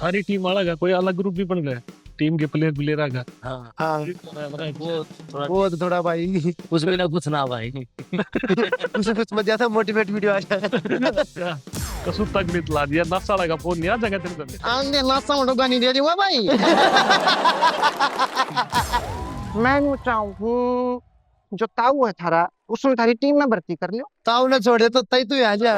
सारी टीम अलग है, कोई अलग ग्रुप भी बन गए टीम के प्लेयर आ गए। हाँ हाँ वो थोड़ा वो तो थोड़ा भाई कुछ भी ना कुछ ना भाई। कुछ कुछ मजा था मोटिवेट वीडियो आ जाए कसू तक भी ला दिया, नशा लगा फोन नहीं आ जाएगा तेरे को। आंदे लासा उड़ोगा नहीं दे रही हुआ भाई मैं चाहूँ जो ताऊ है थारा उसमें थारी टीम में भर्ती कर लियो। ताऊ ने छोड़े तो तई तू आ जा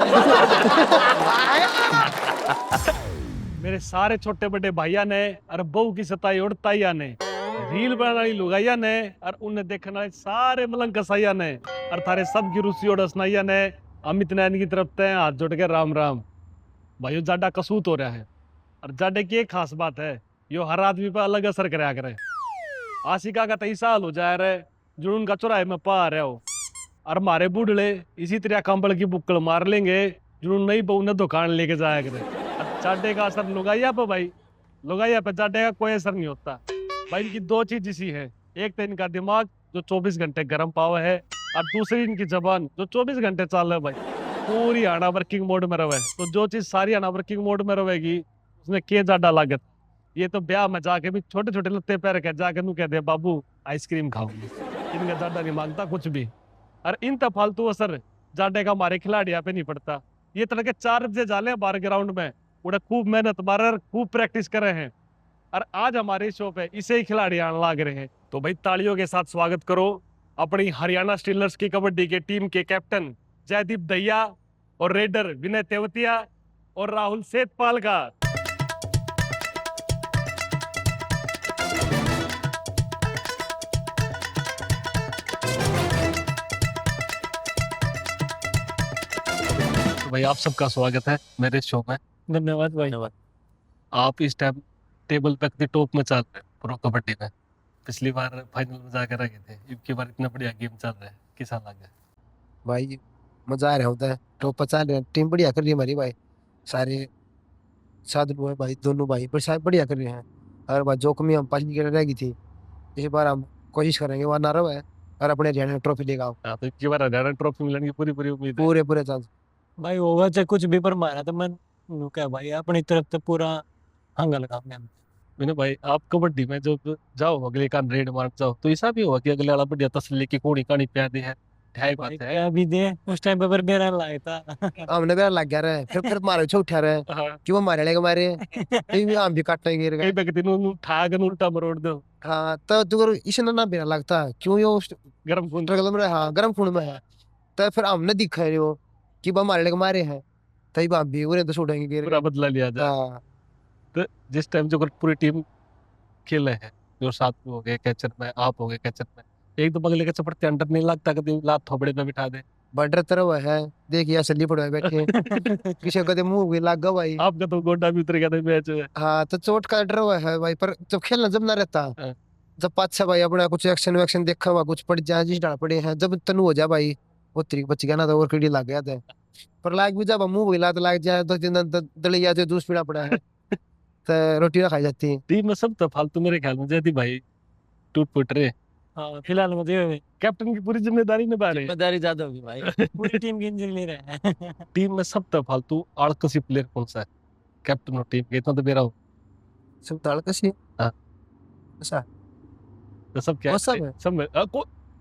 मेरे सारे छोटे बड़े भाइया ने और बहू की सताई और ताइया ने, रील बनाने वाली लुगाइया ने और उन्हें देखने वाले सारे मलंग कसाइया ने और थारे सब की रूसी और असनाइया ने अमित नैन की तरफ ते हाथ जोड़ के राम राम। भाइयों जाडा कसूत हो रहा है और जाडे की एक खास बात है, यो हर आदमी पर अलग असर कराया करे। आशिका का 23 साल हो जाए रहे जुनून का चौराहे में पा रहे हो और हमारे बूढ़े इसी तरह कंबल की बुक्कल मार लेंगे जुनून नई बहू ने दुकान लेके जाया करे। जाडे का असर लुगाइया पे भाई, लुगाइया पे जाडे का कोई असर नहीं होता भाई। इनकी दो चीज इसी है, एक तो इनका दिमाग जो 24 घंटे गर्म पावा है और दूसरी इनकी जबान जो 24 घंटे चाल रहा है भाई, पूरी आना वर्किंग मोड में रहे। तो जो चीज सारी आना वर्किंग मोड में रहेगी उसमें के जाडा लागत। ये तो ब्याह में जाके भी छोटे छोटे लत्ते पैर के जाके नू कहते बाबू आइसक्रीम खाऊंगी, इनका जाडा नहीं मांगता कुछ भी। और इन तो फालतू असर जाडे का हमारे खिलाड़ियों पे नहीं पड़ता। ये तरह के 4 बजे जाले बाहर ग्राउंड में उन्हें खूब मेहनत मारे खूब प्रैक्टिस कर रहे हैं और आज हमारे शो पे इसे ही खिलाड़ी आने लग रहे हैं। तो भाई तालियों के साथ स्वागत करो अपनी हरियाणा स्टीलर्स की कबड्डी के टीम के कैप्टन जयदीप दहिया और रेडर विनय तेवतिया और राहुल सेतपाल का। तो भाई आप सबका स्वागत है मेरे शो में। धन्यवाद भाई। आप इस टाइम टेबल पे अपनी टॉप में चल रहे हैं प्रो कबड्डी में। पिछली बार फाइनल में जाकर रखे थे, इनकी बार इतना बढ़िया गेम चल रहा है, कैसा लगा? भाई मजा आ रहा होता है टॉप पर चल रहे हैं टीम बढ़िया कर रही है हमारी भाई। सारे साधु है भाई दोनों भाई पर सारे बढ़िया कर रहे हैं। और बात जो कमी हम पाली के रह गई थी इस बार हम कोशिश करेंगे वहाँ ना रहे और अपने हरियाणा ट्रॉफी लेगा हाँ, तो इनकी बार हरियाणा ट्रॉफी मिलने की पूरी पूरी उम्मीद है। पूरे पूरे चांस। भाई होगा चाहे कुछ भी पर मारा तो मन नु क्या भाई अपनी तरफ से पूरा हंगा लगाऊंगे हम। मैंने भाई आप कबड्डी में जब जाओ अगले का रेड मार जाओ तो ऐसा भी होगा कि अगले वाला बढ़िया तसल्ली की कोड़ी कहानी प्यार दे है, ढाई बात भाई है। क्या भी दे उस टाइम पे पर मेरा लाया था हमने भी लग गया रहे फिर मारे छो उठा रहे हाँ, क्यों मारे लेगा मारे कहीं भी हम भी काटने गिर कई गए। व्यक्ति नु ठाक नु उल्टा मरोड़ दो, हाँ तो तू इसने ना बिना लगता क्यों यो गरम खून स्ट्रगल में हाँ गर्म खून में है। तो फिर हमने दिखा है वो कि बा मारे लेके मारे हैं तभी बाप भी उन्हें तो छोड़ेंगे गिर पूरा बदला लिया जाए। हाँ तो जिस टाइम जो पूरी टीम खेले है जो साथ में हो गए कैचर में, आप हो गए कैचर में, एक दो बगले के चपड़ते अंडर नहीं लगता कभी लात थोबड़े में बिठा दे। बॉर्डर तरफ है देखिए सली पड़े बैठे किसी कदे मुंह भी लग गया भाई। आपका तो गोडा भी उतर गया था मैच में। हाँ तो चोट का डर हुआ है भाई पर जब खेलना जब ना रहता हाँ। जब पाछा भाई अपना कुछ एक्शन वैक्शन देखा हुआ कुछ पड़ जाए जिस डाल पड़े हैं जब तनु हो जाए भाई वो तरीक बच गया ना तो और कीड़ी लग गया था। पर लाग भी जब मुंह भी लात लग जाए तो दलिया जो जूस पीना पड़ा है तो रोटी ना खाई जाती है। टीम में सब तो फालतू मेरे ख्याल में जयदीप भाई टूट फुट रहे। हाँ फिलहाल मुझे कैप्टन की पूरी जिम्मेदारी निभा रहे हैं। जिम्मेदारी ज्यादा होगी भाई। पूरी टीम की इंजरी ले रहे हैं टीम में सब तो फालतू आड़कसी प्लेयर कौन सा है कैप्टन और टीम के? इतना तो मेरा हो सब ताल कसी हाँ। ऐसा तो सब क्या वो सब है। सब में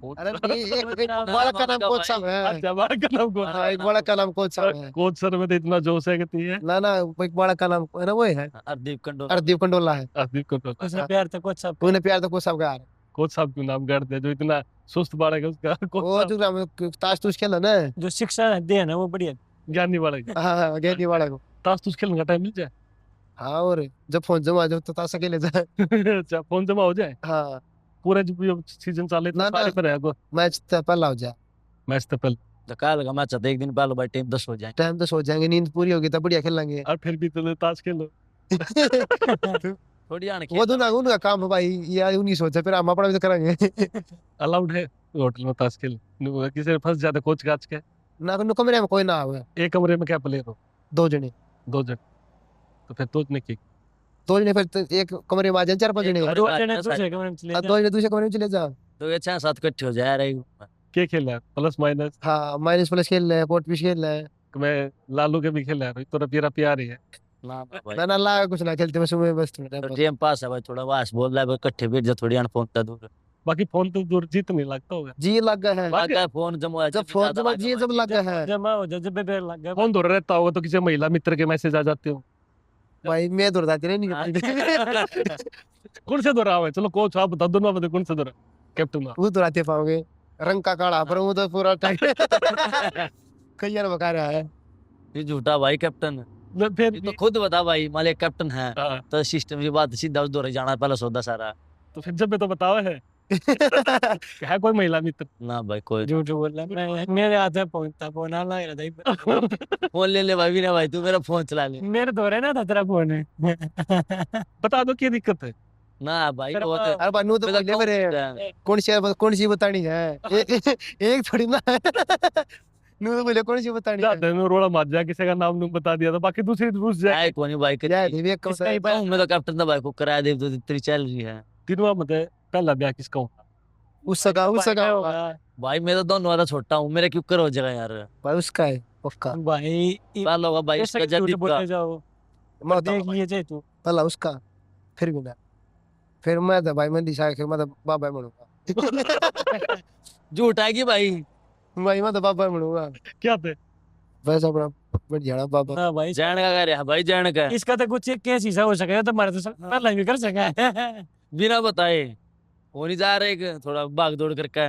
अरे एक बड़ा का नाम कोच साहब है। अच्छा बड़ा का नाम कौन? हाँ एक बड़ा का नाम कोच साहब है। कोच सर में तो इतना जोश है कि है ना ना एक बड़ा का नाम है ना वो है हरदीप कंडोल। हरदीप कंडोला है। हरदीप को उसने प्यार तो कुछ सब तूने प्यार तो कोच साहब का यार कोच साहब क्यों नाम करते हैं जो इतना सुस्त बाड़ा है उसका कोच वो साहब, जो ग्राम ताश तूश खेला ना जो शिक्षा दे ना वो बढ़िया। ज्ञानी बाड़ा है। हाँ हाँ गेंदी वाला को ताश तूश खेलने का टाइम मिल जाए हाँ और जब फोन जमा जब तो ताश अकेले जाए अच्छा फोन जमा हो जाए हाँ पूरा जो सीजन चाले ना, सारे ना। पर है मैच तो पहला हो जाए मैच तो पहले तो कल का मैच था एक दिन पहले भाई टीम 10 हो जाए। टाइम तो सो जाएंगे नींद पूरी होगी तब बढ़िया खेलेंगे और फिर भी तो ताश खेलो। थोड़ी आने वो तो ना उनका काम है भाई ये उन्हीं सोचा फिर हम अपना भी तो करेंगे अलाउड है होटल में ताश खेल? किसी ने फंस जाते कोच काच के ना कमरे में कोई ना आवे एक कमरे में क्या प्लेयर हो? 2 जने 2 जन तो फिर तो ने की 2 जने फिर तो एक कमरे में आ जाए 4-5 जने एक दो अरे जने ऐसा दूसरे कमरे में चले 2 जने दूसरे कमरे में चले जा। तो ये 6-7 इकट्ठे हो जाए रही। के खेला है प्लस माइनस? हाँ माइनस प्लस खेल रहे हैं पोर्ट भी खेल रहे हैं। मैं लालू के भी खेला है तो रपिया प्यार ही है ना ना भाई ना ना ला कुछ ना खेलते, बस सुबह बस थोड़ा टाइम तो पास। टाइम पास है भाई, थोड़ा वास बोल रहा है भाई, इकट्ठे बैठ जा थोड़ी अनफोन था दूर बाकी फोन तो दूर जीत नहीं लगता होगा। जी लग गया है, बाकी- लगा फोन जमा जब फोन जब जी जब लग गया है जमा हो जा, जब पे लग गया फोन दूर रहता होगा तो किसी महिला मित्र के मैसेज आ जाते हो। भाई, मैं दूर जाती नहीं कौन से दोहरा हुआ है? चलो कोच आप बता, दोनों बता कौन से दोहरा कैप्टन का। वो तो आते पाओगे, रंग का काढ़ा पर वो तो पूरा टाइट कई यार बका रहा है। ये झूठा भाई कैप्टन, फिर ये तो खुद बता भाई, मान लिया कैप्टन है हाँ, तो सिस्टम की बात सीधा उस दौरे जाना पहले सौदा सारा। तो फिर जब भी तो बताओ है कि है कोई महिला मित्र। ना भाई कोई झूठ बोल रहा मैं, मेरे हाथ में फोन था, फोन आना ही रहा था। फोन ले ले भाई, भी ना भाई तू मेरा फोन चला ले। मेरे दौरे ना था तेरा फोन है। बता दो क्या दिक्कत है। ना भाई तेरा वो तो अरे बानू तो बोले मेरे कौन सी बतानी है, एक थोड़ी ना नू तो बोले कौन सी बतानी है। जाते हैं रोड़ा मार जाए, किसी का नाम नूम बता दिया तो बाकी दूसरी रूस जाए। आए कोनी भाई के यार ये कब इसका ही बात- मैं तो कैप्टन था भाई को किराया दे तो तेरी चल रही है। तीनों मत है, पहला ब्याह किसका होगा? उसका होगा होगा भाई मैं तो दोनों वाला छोटा हूँ, मेरा क्यों करो जगह यार। भाई, उसका है पक्का। भाई। पहला होगा भाई ऐसा इसका क्यों झूठ जदीद का। बोलते जाओ, मैं देख लिए जाए तू। पहला उसका, फिर भी ना, फिर मैं तो भाई मैं दिशा के मतलब बाबा बनूंगा झूठ आएगी भाई। भाई मैं तो बाबा बनूंगा, क्या थे? बस अपना बढ़िया ना बाबा। ना भाई, जैन का कह रहा है भाई, जैन का इसका तो कुछ केस ऐसा हो सकेगा तो हमारे तो पहला भी कर सका है। बिना बताए हो नहीं जा रहे, एक थोड़ा भाग दौड़ करके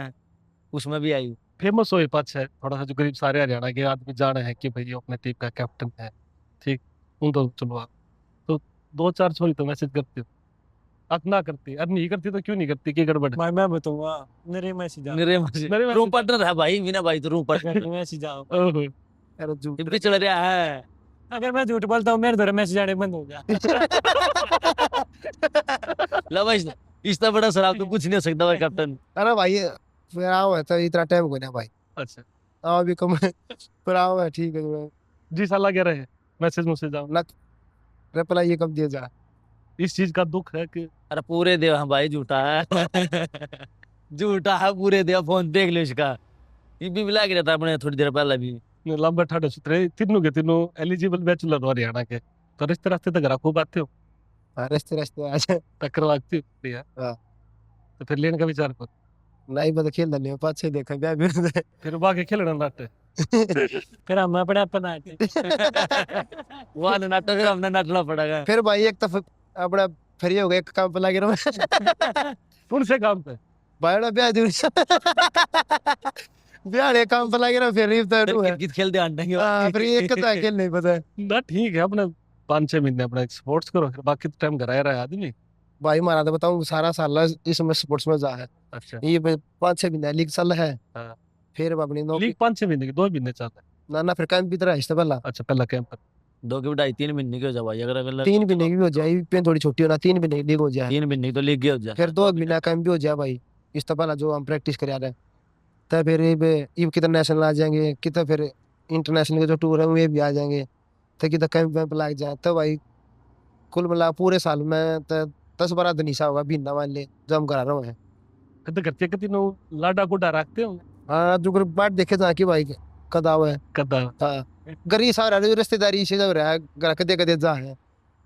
उसमें भी आई। फेमस हो पक्ष है थोड़ा सा, जो गरीब सारे हरियाणा के आदमी जाने हैं कि भाई ये अपने टीम का कैप्टन है, ठीक। उन तो चलो आप तो दो चार छोरी तो मैसेज करती हो, अब ना करती, अब नहीं करती तो क्यों नहीं करती, क्या गड़बड़ है? भाई मैं बताऊंगा, मेरे मैसेज आओ, मेरे मेरे रूम पार्टनर है भाई, बिना भाई तो रूम पार्टनर मेरे मैसेज आओ। ओहो, अरे झूठ भी चल रहा है। अगर मैं झूठ बोलता हूँ मेरे दौरे मैसेज आने बंद हो जा। ला भाई इतना बड़ा शराब तो कुछ नहीं हो सकता भाई कैप्टन। अरे भाई फिर आओ है तो इतना टाइम को ना भाई, अच्छा आओ भी कम है, फिर आओ है ठीक है तुम्हें जी साला कह रहे हैं मैसेज मुझसे आओ। रिप्लाई ये कब दिया जा। इस चीज का दुख है कि अरे पूरे देव हाँ भाई झूठा है। झूठा है पूरे देव, फोन देख लो इसका, ये भी मिला के रहता है अपने थोड़ी देर पहले भी। लंबे ठाडे सुथरे तीनों के तीनों एलिजिबल बैचलर हो हरियाणा के, तो रिश्ते रास्ते तक घर खूब आते हो, हाँ, रास्ते रास्ते आ जाए। टक्कर लगती होती है, हाँ। तो फिर लेने का विचार करो, नहीं मतलब खेल नहीं पाँच छह देखा ब्याह भी होता है। फिर बाकी खेलना लाटे। फिर हम अपने अपना वहाँ नाटक फिर हमने नाटना पड़ेगा। फिर भाई एक तो अपना फ्री हो गया, एक काम पे लगे रहो कौन से काम पे? भाई ना ब्याह दूर ब्याह ने काम पे लगे रहो, फिर रिश्ता फिर टू है। क्रिकेट खेलते आंटेंगे। हाँ, फिर एक तो है खेल नहीं पता है। ना ठीक है, अपने 5-6 महीने अपना स्पोर्ट्स करो, फिर बाकी तो टाइम घर आया रहा है आदमी। भाई मारा तो बताऊं सारा साल इसमें स्पोर्ट्स में जा है, अच्छा ये 5-6 महीने लीग चल है। हाँ। फिर अब अपनी नौकरी लीग 5-6 महीने की, 2 महीने चलता है। ना ना फिर काम भी तरह है पहला अच्छा पहला कैंप पर 2 की बढ़ाई 3 महीने की हो जाए भाई, अगर अगर 3 महीने की भी हो जाए, पेन थोड़ी छोटी होना, 3 महीने की लीग हो जाए, 3 महीने की तो लीग हो जाए। फिर 2 महीना काम भी हो जाए भाई। इस तो पहला जो हम प्रैक्टिस कर रहे हैं, तब फिर ये कितना नेशनल आ जाएंगे, कितना फिर इंटरनेशनल के जो टूर है वो भी आ जाएंगे, तो कितना कैंप वैम्प लग जाए, तो भाई कुल मिला पूरे साल में तो 10-12 दिन हिस्सा होगा बीना मान ले जो हम करा रहे हैं। फिर तो घर के तीनों लाडा गुडा रखते हो हाँ जो बात देखे जा कि भाई कदाव है। कदा। हाँ गरीब सारा जो रिश्तेदारी से जब रहा है, घर कदे कदे जा है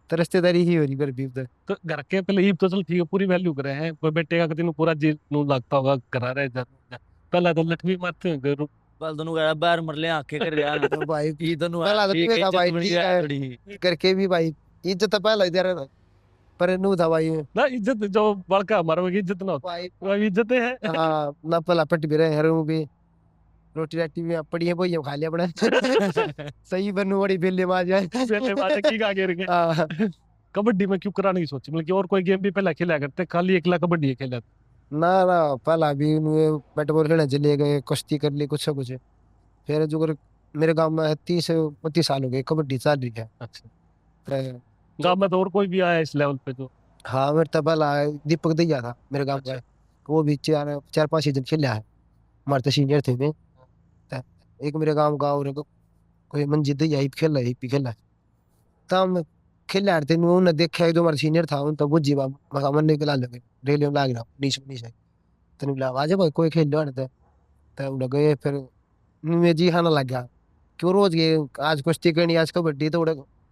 तो रिश्तेदारी ही हो रही गरीबी उधर। तो घर के पहले ईब तो चल ठीक है, पूरी वैल्यू करे हैं, कोई बेटे का तीनों पूरा जी नू लगता होगा करा रहे पहला तो लठ भी मारते हैं बल दोनों का बाहर मर ले आंखें कर रहा तो भाई ये दोनों पहला तो ठीक तुम्हें का भाई इज्जत ठीक मिल है, थोड़ी। करके भी भाई इज्जत तो पहला इधर है, पर नू था भाई ना इज्जत जो बड़का हमारा वो इज्जत ना होती, भाई वो इज्जत है। हाँ ना पहला पट भी रहे हरू भी रोटी राटी भी पड़ी है वही हम खा लिया अपना सही बनू बड़ी बेले में आ जाए। पहले बात की का गिर गए। हाँ, कबड्डी में क्यों कराने की सोची, मतलब कि और कोई गेम भी पहले खेला करते, खाली एकला कबड्डी ही खेला? ना ना पहला भी बैट बॉल खेलने चले गए, कुश्ती कर ली कुछ कुछ, फिर जो मेरे गांव में 30-35 साल हो गए कबड्डी चल रही है। अच्छा तो गाँव में तो और कोई भी आया इस लेवल पे जो? हाँ मेरे तो पहला दीपक दैया था मेरे गांव का, वो भी 4-5 सीजन खेला है, हमारे तो सीनियर थे वे। तो एक मेरे गांव का और कोई मंजित दैया ही खेला तो हम खेल रहे थे, उन्होंने देखा है जो हमारा सीनियर था उन तो वो जीवा मका मन निकला लगे रेल में लाग रहा नीचे नीचे, तो बोला आवाज भाई कोई खेल रहा तो उड़ गए। फिर मैं जी खाना लग गया क्यों रोज गए, आज कुश्ती करनी आज कबड्डी, तो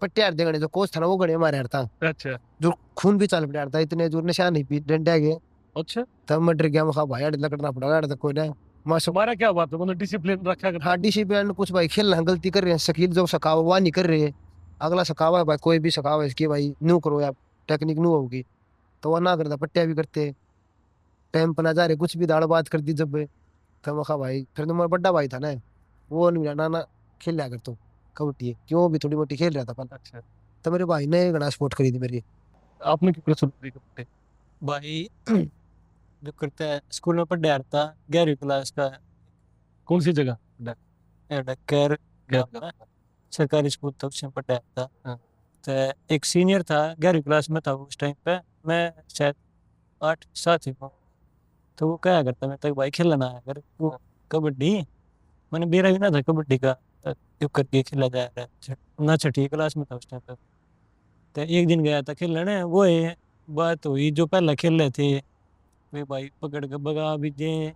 पट्टे यार देगने जो कोच था ना वो गणे हमारे यार था, अच्छा जो खून भी चल पड़ा था, इतने जोर नशा नहीं पी डंडा गए, अच्छा तब मैं डर गया, मैं कहा भाई यार लकड़ना पड़ेगा यार, तो कोई ना माशा। तुम्हारा क्या बात है, मतलब डिसिप्लिन रखा कर। हाँ डिसिप्लिन कुछ भाई, खेलना गलती कर रहे हैं, शकील जो सकावा वह नहीं कर रहे हैं, अगला सकावा है भाई, कोई भी सकावा है इसकी भाई न्यू करो या टेक्निक न्यू होगी, तो वह ना करता, पट्टिया भी करते टाइम पर ना जा रहे, कुछ भी दाड़ बात कर दी जब, तो मैं कहा भाई, फिर तो मेरा बड़ा भाई था ना, वो नहीं मिला ना ना, खेल लिया कर तू कबड्डी, क्यों भी थोड़ी मोटी खेल रहा था पहले, अच्छा तो मेरे भाई ने घना सपोर्ट करी थी मेरी। आपने क्यों शुरू करी कबड्डी? भाई जो करता है स्कूल में पढ़ रहा था 11वीं क्लास का, कौन सी जगह? डक्कर गाँव में, सरकारी स्कूल था, उसमें पढ़ रहा था। हाँ। तो एक सीनियर था 11वीं क्लास में था उस टाइम पे, मैं शायद 8 7 ही हूँ, तो वो क्या करता मैं तक भाई खेलना आया कर वो कबड्डी, मैंने बेरा भी ना था कबड्डी का, तो क्यों करके खेला जा रहा है ना, 6ठी क्लास में था उस टाइम पे। तो एक दिन गया था खेलने, वो है बात हुई जो पहले खेल रहे थे, वे भाई पकड़ के भगा भी दे,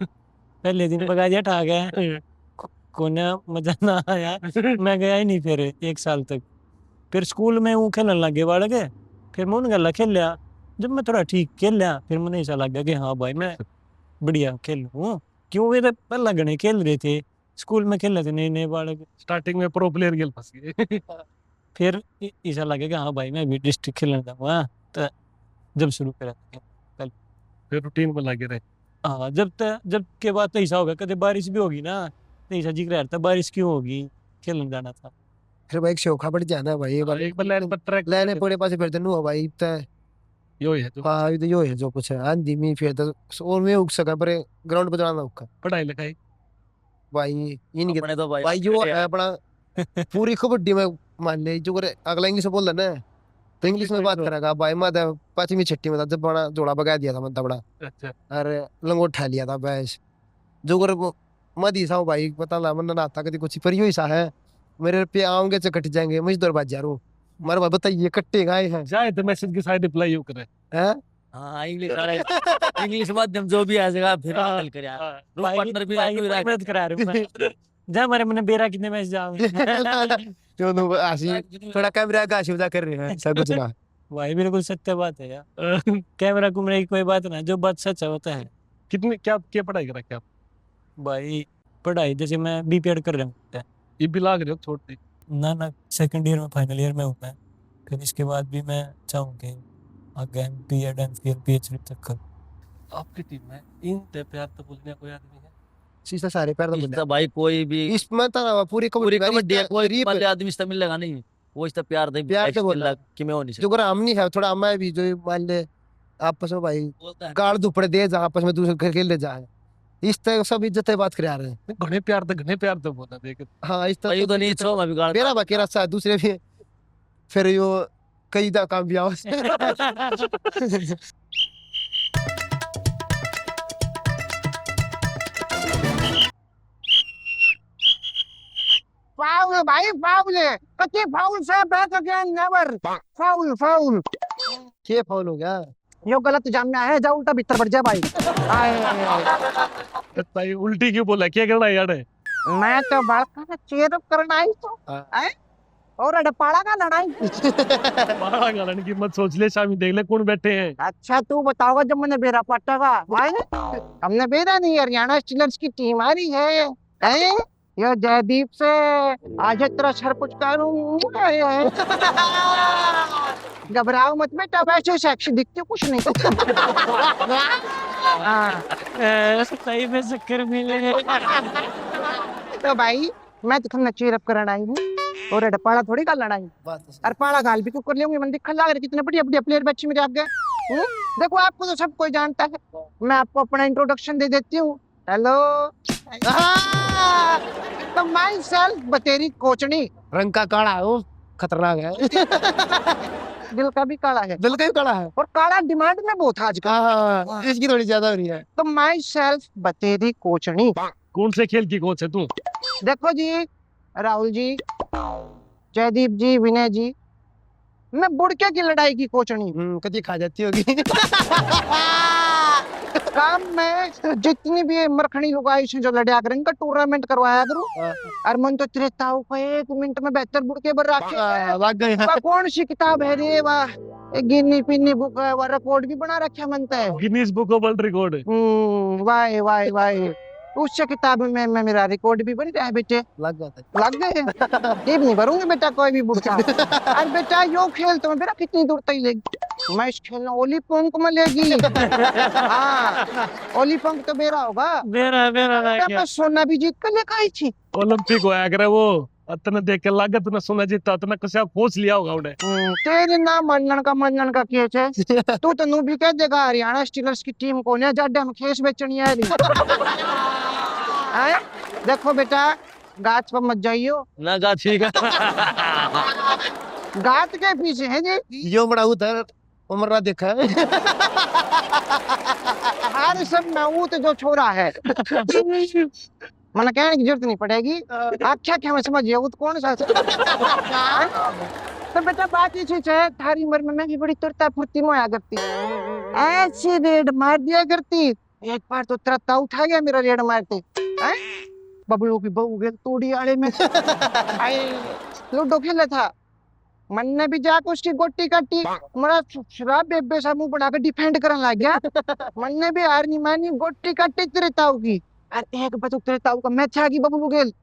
पहले दिन भगा दिया ठा गया, कोने मजा ना आया, मैं गया ही नहीं फिर 1 साल तक। फिर स्कूल में वो खेलने लगे बाड़ के, फिर मैं उन गला खेल लिया, जब मैं थोड़ा ठीक खेल लिया फिर मुझे ऐसा लगा कि हाँ भाई मैं बढ़िया खेल हूँ, क्यों वे तो पहले गणे खेल रहे थे, स्कूल में खेल रहे थे नए नए बालक, स्टार्टिंग में प्रो प्लेयर गेल फंस गए। फिर ऐसा लगा कि हाँ भाई मैं भी डिस्ट्रिक्ट खेलने जाऊँगा, तो जब शुरू करा था। फिर रूटीन में लगे रहे। हाँ जब के बाद तो ऐसा होगा, कभी बारिश भी होगी ना, तो ऐसा जिक्र रहता बारिश क्यों होगी, खेलने जाना था। फिर भाई एक शौखा पड़ जाना भाई, हाँ, एक बार लाइन पर ट्रैक लेने पड़े पास फिर तो हो भाई तय, यो है जो हाँ ये तो यो है जो कुछ है आंधी में फिर तो और में उग सका पर ग्राउंड पे जाना होगा पढ़ाई लिखाई। भाई, ये नहीं अपने तो भाई भाई जो है अपना पूरी कबड्डी में मान ले जो करे अगला इंग्लिश में बोल रहा ना, तो इंग्लिश में बात करेगा भाई, मैं तो 5वीं 6ठी में था जब बड़ा जोड़ा बगा दिया था मैं तबड़ा, अच्छा अरे लंगोट ठा लिया था भैंस, जो करे मदी सा भाई पता ना मन ना आता कभी कुछ, पर यो ही सा है मेरे पे आओगे तो कट जाएंगे, मुझे दौर बाज जा रहा हूँ, मारे भाई बताइए कट्टे गाए हैं जाए तो मैसेज के साथ रिप्लाई यू करे। हैं? हाँ इंग्लिश वाले इंग्लिश माध्यम जो भी आ जाएगा फिर हाँ, चल कर यार, हाँ, ग्रुप पार्टनर भी भाई रख मदद करा रहा हूँ मैं, जा मारे मैंने बेरा कितने मैच जाओ दोनों आशी थोड़ा कैमरा का आशी कर रहे हैं सब कुछ ना। भाई बिल्कुल सत्य बात है यार, कैमरा कुमरे की कोई बात ना, जो बात सच है होता है। कितने क्या पढ़ाई करा क्या आप? भाई पढ़ाई जैसे मैं बीपीएड कर रहा हूँ, ये भी लाग रहे हो छोड़ते? ना 2nd ईयर में फाइनल ईयर में हूँ मैं, फिर इसके बाद भी मैं चाहूँ कि आगे बीएड एमफिल पीएचडी तक कर। आपकी टीम में इन ते प्यार तो बोलने कोई आदमी है? शीशा सारे पैर इस तो तो भाई कोई भी इसमें तो पूरी पूरी कबड्डी कबड्डी है, कोई रीप वाले आदमी से मिलेगा नहीं, वो इस तो प्यार दे प्यार से बोला। कि मैं हो नहीं जो सकता कर हम नहीं है थोड़ा हमें भी जो मान ले आपस में भाई बोलता है गाड़ दुपड़े दे जा आपस में दूसरे घर खेल ले जाए, इस तरह सब इज्जत है बात करा रहे हैं। घने प्यार तो बोला देख। हाँ इस भाई तरह तो नहीं छो मैं बिगाड़ मेरा बकेरा सा दूसरे भी फिर यो कई दा काम भी आओ Foul, भाई foul है, कच्चे foul से back again never, foul foul, ये फॉल हो गया, यो गलत जामना है, जा उल्टा भीतर बढ़ जा भाई। भाई उल्टी क्यों बोला, क्या करना है यार? मैं तो बड़का का चेयर अप करना आई तो, हाँ। और अडपाड़ा का लड़ाई। बाड़ा गालन की मत सोच ले, शामी देख ले कौन बैठे हैं। अच्छा तू बताओगा जब मैंने बेरा पटागा, भाई हमने बेरा नहीं, हरियाणा स्टीलर्स की टीम आ रही है, हैं? यो जयदीप से आज तेरा सर कुछ करूं, घबराओ मत बेटा, वैसे सेक्सी दिखती कुछ नहीं। हाँ। सही में चक्कर मिले। तो भाई मैं तो खन्ना चेयर अप करना आई हूँ, और अडपाड़ा थोड़ी का लड़ाई, बात तो सही। अरपाड़ा गाल भी क्यों कर लियोगे, मन दिखा लग रहा है कितने बढ़िया बढ़िया प्लेयर बच्चे मेरे आगे। देखो आपको तो सब कोई जानता है, मैं आपको अपना इंट्रोडक्शन दे देती हूँ। हेलो, तो माई सेल्फ बतेरी कोचनी, रंग का काला है वो, खतरनाक है दिल का भी काला है, दिल का भी काला है, और काला डिमांड में बहुत है आजकल। हाँ इसकी थोड़ी ज्यादा हो रही है। तो माई सेल्फ बतेरी कोचनी। कौन से खेल की कोच है तू? देखो जी, राहुल जी, जयदीप जी, विनय जी, मैं बुड़के की लड़ाई की कोचनी। कभी खा जाती होगी काम में जितनी भी मरखनी लुगाई से जो लड़िया करें इनका टूर्नामेंट करवाया करूं। और मन तो तेरे ताऊ को 1 मिनट में बेहतर बुड़ के बर रखे लग गए वाह, कौन सी किताब है रे वाह, एक गिन्नी पिन्नी बुक है, वाह रिकॉर्ड भी बना रखा मनता है। Guinness book of world record. वाह वाह वाह, उससे किताब में मेरा रिकॉर्ड भी बन रहा है बेटे। लग गया लग गए टीम नहीं भरूंगी बेटा कोई भी बुढ़ा। अरे बेटा यो खेल तो बेटा कितनी दूर तक लेगी, मैं इस खेलना ओलीपंक में लेगी। हाँ ओलीपंक तो मेरा होगा, मेरा मेरा ना बेटा क्या मैं सोना भी जीत कर लेकर आई थी। ओलंपिक होया करे वो, अतना देख के लागत ना सोना जीता उतना कसा खोज लिया होगा उन्हें। तेरे नाम मनन का केस है। तू तो नू भी कह देगा हरियाणा स्टीलर्स की टीम को ने जाडा में खेस बेचनी है। हैं? देखो बेटा गाछ पर मत जाइयो, ना गा ठीक है। गात के पीछे है जी। यो बड़ा उधर उमरा देखा है। हर सब में तो जो छोरा है मैंने कहने की जरूरत नहीं पड़ेगी। अच्छा क्या मैं समझ गया वो तो कौन सा तो बेटा बात ये चीज है, थारी उम्र में मैं भी बड़ी तुरता फुर्ती में आया करती, ऐसी रेड मार दिया करती। एक बार तो तेरा ताऊ उठा गया मेरा रेड मारते हैं? बबलू की बहू गई तोड़ी आड़े में। आए, लूडो खेला था, मन ने भी जाकर उसकी गोटी काटी, मेरा शराब बेबे सा मुंह बनाकर डिफेंड करने लग गया। मन ने भी हार नहीं मानी, गोटी काटी तेरे ताऊ की। अरे एक बतुक तेरे ताऊ का मैच आ गई बबलू गेल।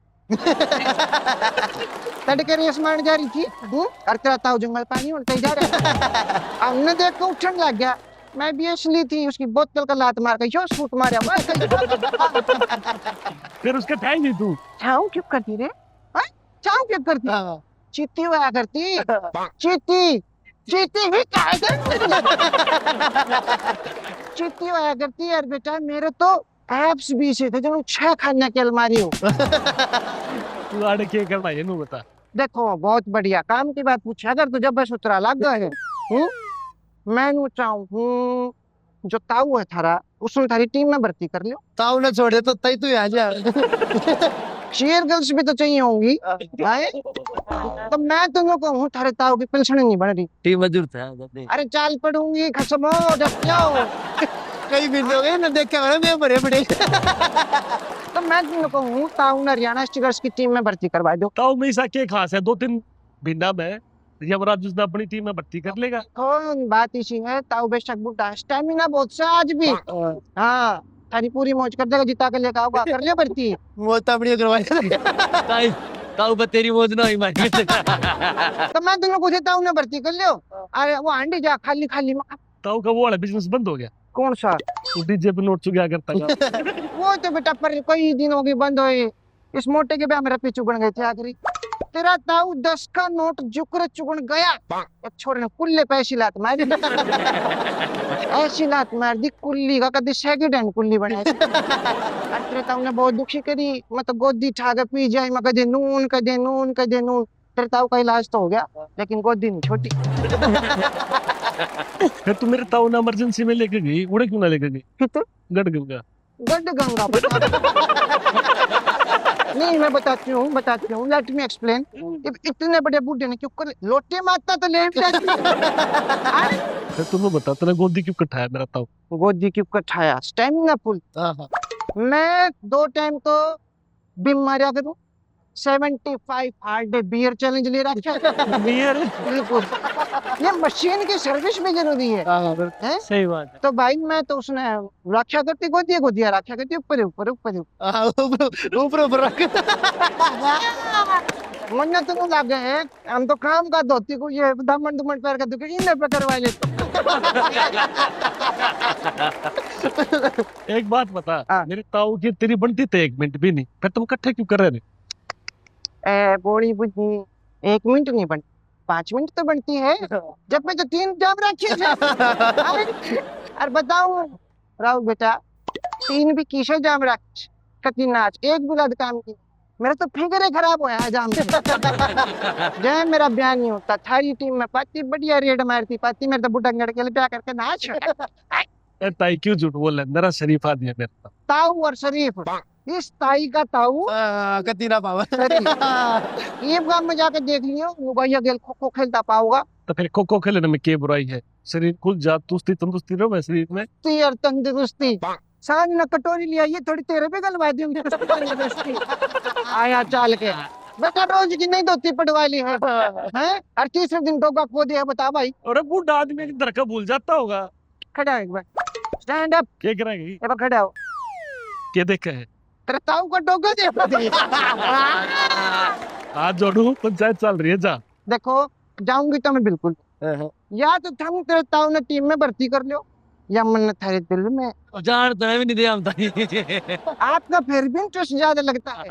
तड़के रेस मारने जा रही थी और तेरा ताऊ जंगल पानी उड़ते ही जा रहा। हमने देखो उठने लग गया, मैं भी असली थी, उसकी बोतल का लात मार के यो सूट मारा। फिर उसके ठाई नहीं तू। छाऊ क्यों करती रे, छाऊ क्यों करती, चीती हुआ करती, चीती चीती ही चीती हुआ करती यार बेटा। मेरे तो एप्स भी से थे जो 6 खाने की अलमारी हो। तू आड़े क्या करना है नू बता। देखो बहुत बढ़िया काम की बात पूछा, अगर तुझे बस उतरा लग गए मैं नू चाहूँ जो ताऊ है थारा उसने थारी टीम में भर्ती कर लियो। ताऊ ने छोड़ दे तो तई तू आ जा। शेयर गर्ल्स भी तो चाहिए होंगी भाई। तो मैं तुमको कहूँ थारे ताऊ की पेंशन नहीं बन रही। टीम में जरूरत है। अरे चाल पड़ूंगी खसमो डफियो कई भी लोग हैं ना देख के मैं बड़े बड़े। तो मैं तुमको कहूँ ताऊ ने हरियाणा स्टीलर्स की टीम में भर्ती करवा दो। ताऊ में ऐसा क्या खास है, 2-3 भिन्ना में यमराज उसने अपनी टीम में भर्ती कर लेगा। कौन बात इसी है, ताऊ बेशक बुढ़ा स्टेमिना बहुत सा आज भी। हाँ थारी पूरी मौज कर देगा, जिता के लेकर आओगा, कर लियो भर्ती। वो तबड़ी करवाएगा। ताई ताऊ पे तेरी मौज ना हुई मारी। तो मैं तुमको पूछे ताऊ ने भर्ती कर लियो। अरे वो हांडी जा खाली खाली में। ताऊ का वो वाला बिजनेस बंद हो गया, कौन सा? डीजे पे नोट चुगया करता था। वो तो बेटा पर कई दिन हो गए बंद हुए, इस मोटे के ब्याह मेरा पीछू गण गए थे आखिरी। तेरा ताऊ 10 का नोट जुकर चुगन गया, एक छोरे ने कुल्ले पे ऐसी लात मारी। ऐसी लात मार दी कुल्ली का कदी सेकंड हैंड कुल्ली बनाई। तेरे ताऊ ने बहुत दुखी करी, मैं तो गोदी ठा के पी जाए, मैं कदे नून कदे नून कदे नून। तेरे ताऊ का इलाज तो हो गया लेकिन गोदी नहीं छोटी। फिर तू मेरे ताऊ ने इमरजेंसी में लेके गई, उड़े क्यों ना लेके गई? कितने गढ़ गड्ढ गंगा नहीं मैं बताती हूँ लेट मी एक्सप्लेन। इतने बड़े बूढ़े ने क्यों कर लोटे मारता तो ले भी जाती। फिर तुम्हें बता तूने गोदी क्यों कठाया मेरा ताऊ? गोदी क्यों कठाया, स्टेमिना फुल। मैं 2 टाइम तो बिम मारा करूँ, 75 हार्ड डे बियर चैलेंज ले रखा है। बियर बिल्कुल, ये मशीन की सर्विस भी जरूरी है। सही बात है। तो भाई मैं तो उसने रक्षा करती गोदिया रक्षा करती ऊपर ऊपर ऊपर ऊपर ऊपर रख। मन तो लग गए हैं, हम तो काम का धोती को ये दामन दुमन पैर का दुखे इन्हें पे करवा लेते। एक बात बता, हाँ। मेरे ताऊ की तेरी बनती थे 1 मिनट भी नहीं, फिर तुम इकट्ठे क्यों कर रहे थे? बोली बुद्धि 1 मिनट नहीं बनती, 5 मिनट तो बनती है। जब मैं तो 3 जाम रखी थे। और बताऊं राहुल बेटा, 3 भी किसे जाम रख कती नाच, एक बुलाद काम की। मेरा तो फिगर ही खराब हुआ है जाम से। जय मेरा बयान नहीं होता, थारी टीम में पाती बढ़िया रेड मारती, पाती मेरे तो बुढ़ा गड़ के लिए प्यार करके नाच। ए ताई क्यों झूठ बोल रहा है? मेरा शरीफ आदमी है मेरा ताऊ और शरीफ, इस ताई का ताऊ कती ना पावा। ये गांव में जाके देख लियो, वो भैया गेल खो खो खेलता पाओगा। तो फिर खो खो खेलने में क्या बुराई है? शरीर खुल जा, तुस्ती तंदुरुस्ती रहो शरीर में। ती और तंदुरुस्ती सांझ न कटोरी लिया ये थोड़ी तेरे पे गलवा दूंगी तंदुरुस्ती आया चाल के बेटा रोज की नहीं धोती पटवाली है हैं? और तीसरे दिन डोगा खो दिया बता भाई। अरे बूढ़ा आदमी एक धरका भूल जाता होगा। खड़ा हो एक बार स्टैंड अप क्या करेंगे? ये बार खड़ा हो क्या देखा है? तेरे ताऊ का डोगा दे हाथ जोड़ू, पंचायत चल रही है जा। देखो जाऊंगी तो मैं बिल्कुल या तो तुम तेरे ताऊ ने टीम में भर्ती कर लो या मन थारे दिल में जान तो मैं भी नहीं दे आमता आपका फिर भी इंटरेस्ट ज्यादा लगता है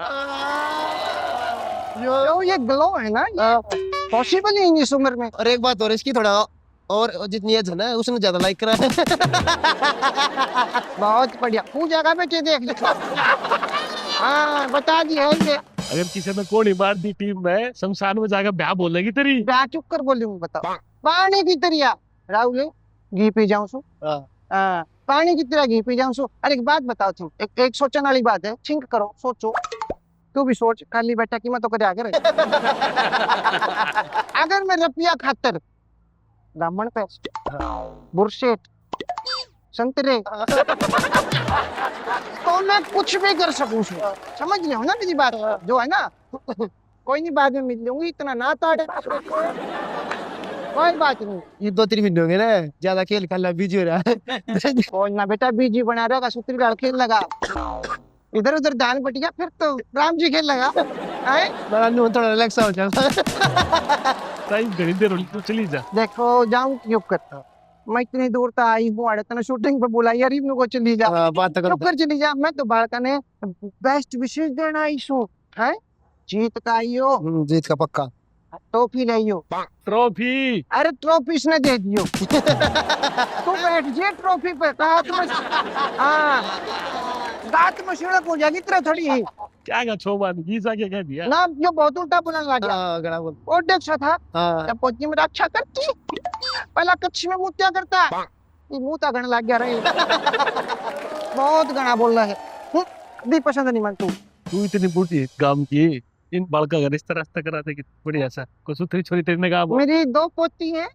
जो ये ग्लो है ना ये पॉसिबल ही नहीं इस उम्र में। और एक बात और इसकी थोड़ा और जितनी एज है ना उसने ज्यादा लाइक करा है। बहुत बढ़िया पूजा का बेटे देख ले हाँ बता दी है ये अगर किसी ने कोड़ी मार दी टीम में, शमशान में जाकर ब्याह बोलेगी तेरी। ब्याह चुप कर बोलूंगी बताओ पानी की तरह राहुल घी पी जाऊं सो हाँ पानी की तरह घी पी जाऊं सो। अरे एक बात बताओ तुम एक सोचने वाली बात है थिंक करो सोचो तू भी सोच खाली बेटा की मत तो करे आगे अगर मैं रुपया खातर ब्राह्मण पेस्ट बुरशेट संतरे तो मैं कुछ भी कर सकूं समझ रहे हो ना मेरी बात जो है ना कोई नहीं बाद में मिल लूंगी इतना ना ताड़ कोई बात नहीं ये 2-3 महीने हो गए ना ज्यादा खेल खेलना बिजी हो रहा है। कोई ना बेटा बीजी बना रहेगा सूत्री डाल खेल लगा इधर उधर ध्यान बटिया फिर तो राम जी खेल लगा आए थोड़ा रिलैक्स हो जाए। टाइम घड़ी देर होली तो चली जा। देखो जाऊं क्यों करता मैं इतनी दूर तक आई हूँ अड़े तने शूटिंग पे बुला यार इब्नु को चली जा बात तो क्यों कर चली जा मैं तो बालका ने बेस्ट विशेष देना आई हूँ है जीत का आइयो जीत का पक्का टॉफी लाइयो ट्रॉफी। अरे ट्रॉफी इसने दे दियो तू बैठ जे ट्रॉफी पे कहा तुम हाँ दांत में छिड़क हो जाएगी तेरा थोड़ी क्या का छोबान गीसा के कह दिया ना जो बहुत उल्टा बोलने लग गया हाँ गड़ा बोल और देख सा था हाँ जब पहुंची में रक्षा करती पहला कच्छ में मुत्या करता ये मुंह ता गण लग गया रही बहुत गणा बोल रहा है दी पसंद नहीं मन तू इतनी बूढ़ी गांव की इन बालका का रिश्ता रास्ता कराते कि बढ़िया सा कोई सुथरी छोरी तेरे ने कहा मेरी 2 पोती हैं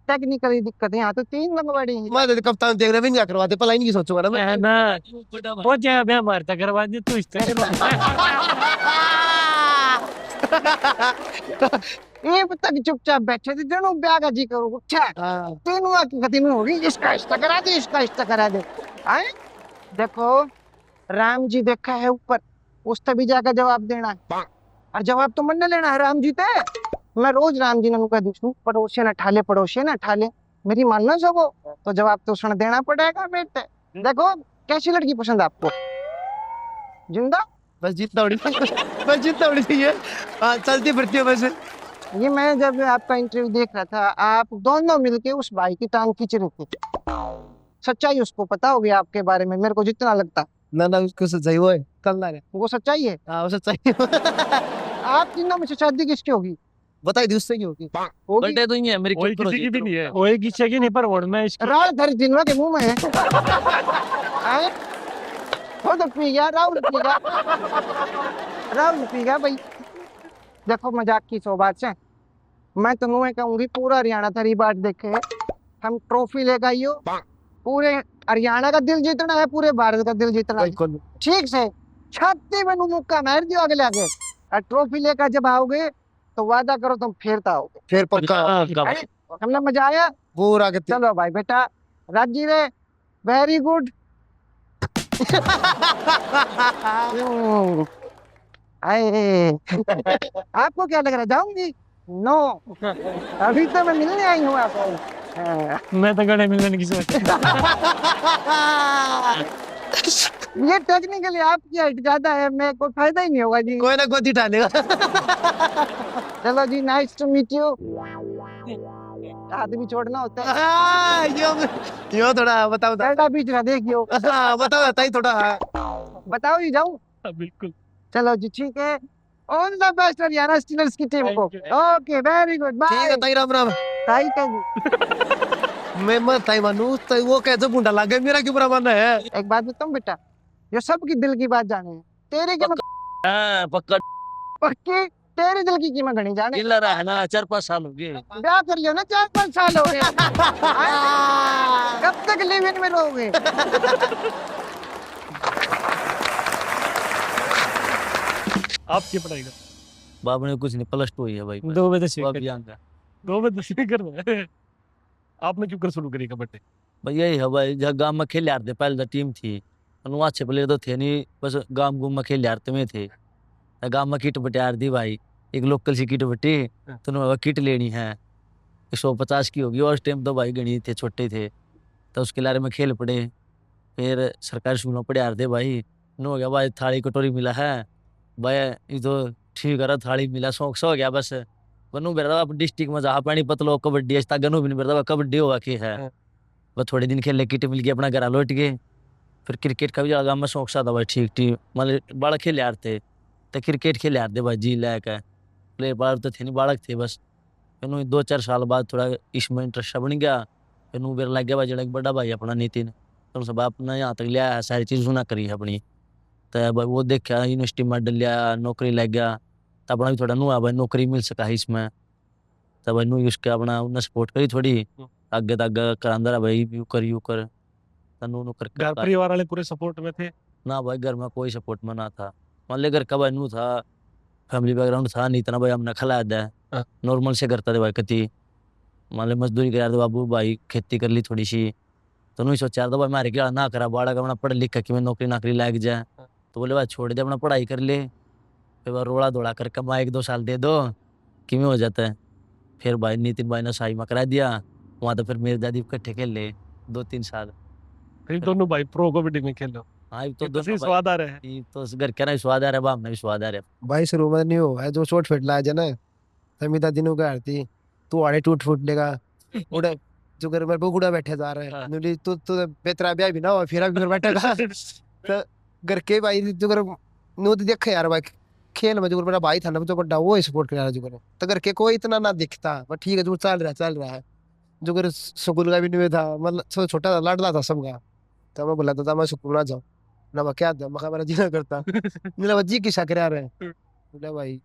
टेक्निकली दिक्कत है यहाँ तो 3 लगवाड़ी हैं मैं तो कप्तान देख रहा भी नहीं करवाते पलाई नहीं सोचूंगा ना मैं है ना बहुत जगह ब्याह मारता करवा दे तू इस तरह ये तक चुपचाप बैठे थे दोनों ब्याह का जी करो अच्छा तीनों की तीनों होगी इसका रिश्ता करा दे इसका रिश्ता करा दे आए देखो राम जी देखा है ऊपर उस तभी जाकर जवाब देना है और जवाब तो मन न लेना है राम जी ते मैं रोज राम जी ने कह दूं पड़ोसी न ठाले पड़ोसी न ठाले मेरी मानना सको तो जवाब तो सुन देना पड़ेगा बेटे। देखो कैसी लड़की पसंद आपको जिंदा बस जितना उड़ी बस जितना उड़ी चाहिए चलती फिरती है बस। ये मैं जब आपका इंटरव्यू देख रहा था आप दोनों मिलके उस भाई की टांग खींच रहे थे सच्चाई उसको पता होगी आपके बारे में मेरे को जितना लगता ना उसको सच्चाई वो है कल ना वो सच्चाई है हाँ वो सच्चाई आप तीनों में से शादी किसकी होगी बताई दी उससे की होगी होगी बर्थडे तो ही है मेरी कोई किसी की भी नहीं है। कोई किसी की नहीं पर वोट में इसकी राल धर जिनवा के मुंह में है आए? हो तो पी गया राहुल पी गया राहुल पी गया भाई। देखो मजाक की सौ बात से मैं तुम्हें कहूंगी पूरा हरियाणा तेरी बात देखे हम ट्रॉफी लेकर आइयो पूरे हरियाणा का दिल जीतना है पूरे भारत का दिल जीतना है ठीक से छाती में मुक्का मार दियो अगले आगे और ट्रॉफी लेकर जब आओगे तो वादा करो तुम फेरता आओगे फिर पक्का हमने मजा आया पूरा के चलो भाई बेटा राजी रे वेरी गुड आपको क्या लग रहा है जाऊंगी नो अभी तो मैं मिलने आई हूँ आपको मैं तो गड़े मिलने की सोच ये टेक्निकली आपकी हाइट ज्यादा है मैं कोई फायदा ही नहीं होगा जी कोई ना गोदी डालेगा चलो जी नाइस टू मीट यू हाथ भी छोड़ना होता है यो थोड़ा बताओ बेटा बीच रहा देखियो बताओ ताई थोड़ा बताओ जी जाऊं बिल्कुल चलो जी ठीक है all the best Haryana stealers की टीम को ओके वेरी गुड ठीक है बाय ताई राम राम ताई कह मैं मत ताई मानू तो वो कैसे बूंदा लग गया मेरा क्यों बुरा मानना है एक बात बताऊं बेटा ये सबकी दिल की बात जाने है तेरे के हाँ पक्का पक्की तेरे दिल की कीमत घनी जाने किला रहा है ना 4-5 साल हो गए। ब्याह कर लियो ना 4-5 साल हो गए कब तक लिव इन में रहोगे आपकी पढ़ाई का बाप ने कुछ नहीं, +2 हुई है भाई। 2 बजे वो से अभी आंगा। 2 बजे से कर रहे हैं। आपने क्यों कर शुरू करी कबड्डी? भाई यही है भाई, जहाँ गांव में खेल यार थे पहले तो टीम थी, और वहाँ अच्छे प्लेयर तो थे नहीं, बस गांव गुम में खेल यार में थे। तो गांव में किट बटार दी भाई, एक लोकल सी किट बटी, तो उन्होंने किट लेनी है 150 की होगी, और उस टाइम तो भाई गणी थे, छोटे थे, तो उसके लारे में खेल पड़े। फिर सरकारी स्कूलों पढ़े यार थे भाई, नो हो गया भाई थाली कटोरी मिला है भाई, ये तो ठीक है थाली मिला, शौक सा हो गया बस। बनू बेरदा अब डिस्ट्रिक्ट में जहाँ पानी पतलो कबड्डी है, गनू भी नहीं बेरदा कबड्डी हुआ की है। बस थोड़े दिन खेले, किट मिल गई, अपना घर लौट गए। फिर क्रिकेट का भी जगह में शौक सा था भाई, ठीक ठीक मतलब बालक खेले यार थे, तो क्रिकेट खेले यार थे भाई जी लायक है, प्लेयर बालक तो थे नहीं, बालक थे बस। फिर 2-4 साल बाद थोड़ा इसमें इंटरेस्ट बन गया, फिर मेरा लग गया भाई जड़ा एक बड़ा भाई अपना नितिन, तो सब अपना यहाँ तक लिया है, सारी चीज़ सुना करी है अपनी। तो भाई वो देखा यूनिवर्सिटी में डल लिया, नौकरी लग गया, तो अपना भी थोड़ा नुआ भाई नौकरी मिल सका है इसमें। तो भाई नु उसके अपना उन्हें सपोर्ट करी थोड़ी, आगे तक करांदा रहा भाई, यू कर तनु नु कर घर परिवार वाले पूरे सपोर्ट में थे? ना भाई घर में कोई सपोर्ट में ना था, मान ले घर का भाई नू था, फैमिली बैकग्राउंड था नहीं इतना भाई, हमने खिला दिया हाँ। नॉर्मल से करता थे भाई, कति मान ले मजदूरी करा दे बाबू भाई, खेती कर ली थोड़ी सी, तो नहीं सोचा था भाई मारे क्या ना करा बाड़ा का, अपना पढ़ लिख के मैं नौकरी नाकरी लग जाए, तो बोले भाई छोड़ दे अपना पढ़ाई कर ले, फिर भाई रोड़ा दौड़ा कर कमा 1-2 साल दे दो कि में हो जाता है। फिर भाई नितिन भाई ने शाही में करा दिया वहाँ, तो फिर मेरे दादी इकट्ठे खेल ले 2-3 साल। फिर दोनों भाई प्रो कबड्डी में खेलो, हाँ ये तो तो सही दोनों स्वाद आ रहे हैं। भाई, ये तो घर के ना भी स्वाद आ रहा है, बाप में भी स्वाद आ रहा है। भाई शुरू में नहीं हो है जो चोट फिट लाया जाना तमी दादी ने कहा थी तू आड़े टूट फूट लेगा उड़े जो घर में बुगुड़ा बैठे जा रहे हाँ। हैं नुली तू तू बेतरा ब्याह भी ना हो फिर भी घर बैठेगा तो घर के भाई जो घर नु तो देखे यार भाई खेल में जो मेरा भाई था ना जो बड़ा वो सपोर्ट कर रहा है जो घर तो घर के कोई इतना ना दिखता पर ठीक है जो चल रहा है जो घर स्कूल का भी नहीं था मतलब सब छोटा था लाडला था सबका तो मैं बोला था मैं स्कूल ना जाऊँ ना मैं क्या था मैं मेरा जीना करता मेरा जी किसा करा रहे बोला भाई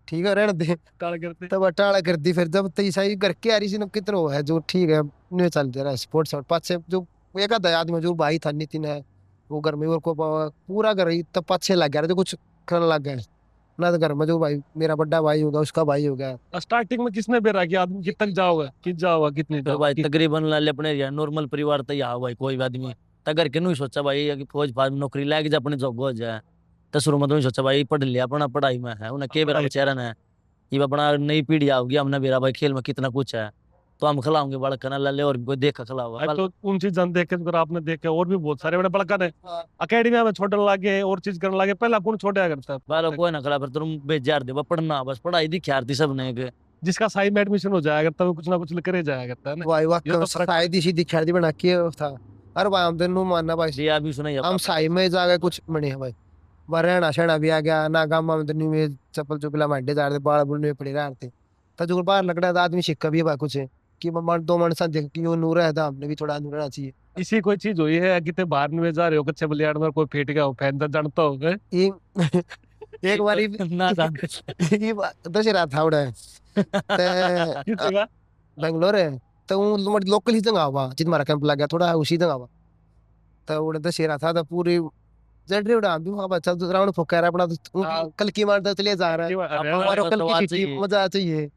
ठीक है रहने दे टाल करते तब टाड़ा कर दी फिर जब तई सही घर के आ रही सी कितना वो है जो ठीक है नहीं चल दे रहा है स्पोर्ट्स और पाँच से जो एक आधा आदमी जो भाई था नितिन है वो घर में और को पूरा घर ही तब 5-6 लग गया जो कुछ करने लग गए ना तो घर में जो भाई मेरा बड़ा भाई होगा उसका भाई होगा स्टार्टिंग में किसने बेरा कि आदमी कितने जाओगे कित जाओगे कितने तो भाई तकरीबन लाले अपने यार नॉर्मल परिवार तो यहाँ भाई कोई भी आदमी तगर के नहीं सोचा भाई कि फौज फाज में नौकरी लग जाए अपने जॉब हो जाए, तो शुरू में तो नहीं सोचा भाई पढ़ लिया अपना पढ़ाई में है उन्हें के बेरा बेचारा है ये अपना नई पीढ़ी आओगी, हमने बेरा भाई खेल में कितना कुछ है तो हम खिलाओगे बड़ा कना लाले और भी कोई देखा खिलाओगा। तो उन चीजें देख के अगर आपने देखे और भी बहुत सारे बड़े बड़का ने अकेडमी में छोड़ने लगे और चीज करने लगे, पहला कौन छोड़ा करता है? बालो कोई ना खिला फिर तुम बेजार दे पढ़ना बस पढ़ाई दिखी आरती सबने के जिसका साई में एडमिशन हो जाया करता है वो कुछ ना कुछ करे जाया करता है ना। भाई ये वाकई तो फर्क है। शायद इसी दिखा दी बना के था अरे भाई हम दोनों मानना भाई जी अभी सुनाई हम साई में जाके कुछ बने हैं भाई रहना सहना भी आ गया ना गाँव में तो में चप्पल चुपला मांडे जा रहे बाल बुल में पड़े रहे थे तो जो बाहर लग रहा था आदमी सिक्का भी भाई कुछ है कि मन 2 मन देख कि वो नूर है था हमने भी थोड़ा नूर रहना चाहिए इसी कोई चीज हुई है कि ते बाहर में जा रहे हो कच्चे बलियाड़ में कोई फेट गया हो फैन तो जानता हो गए एक बारी ना जानते ये दशहरा था उड़ा किस जगह? बेंगलोर है तो वो लोकल ही जगह हुआ जित हमारा कैंप लग गया थोड़ा उसी जगह हुआ तो उड़ा दशहरा था तो पूरी जड़ उड़ा भी वहां पर चल राउंड फोका रहा अपना कल की मारता चले जा रहा है हमारा कल की छुट्टी मजा चाहिए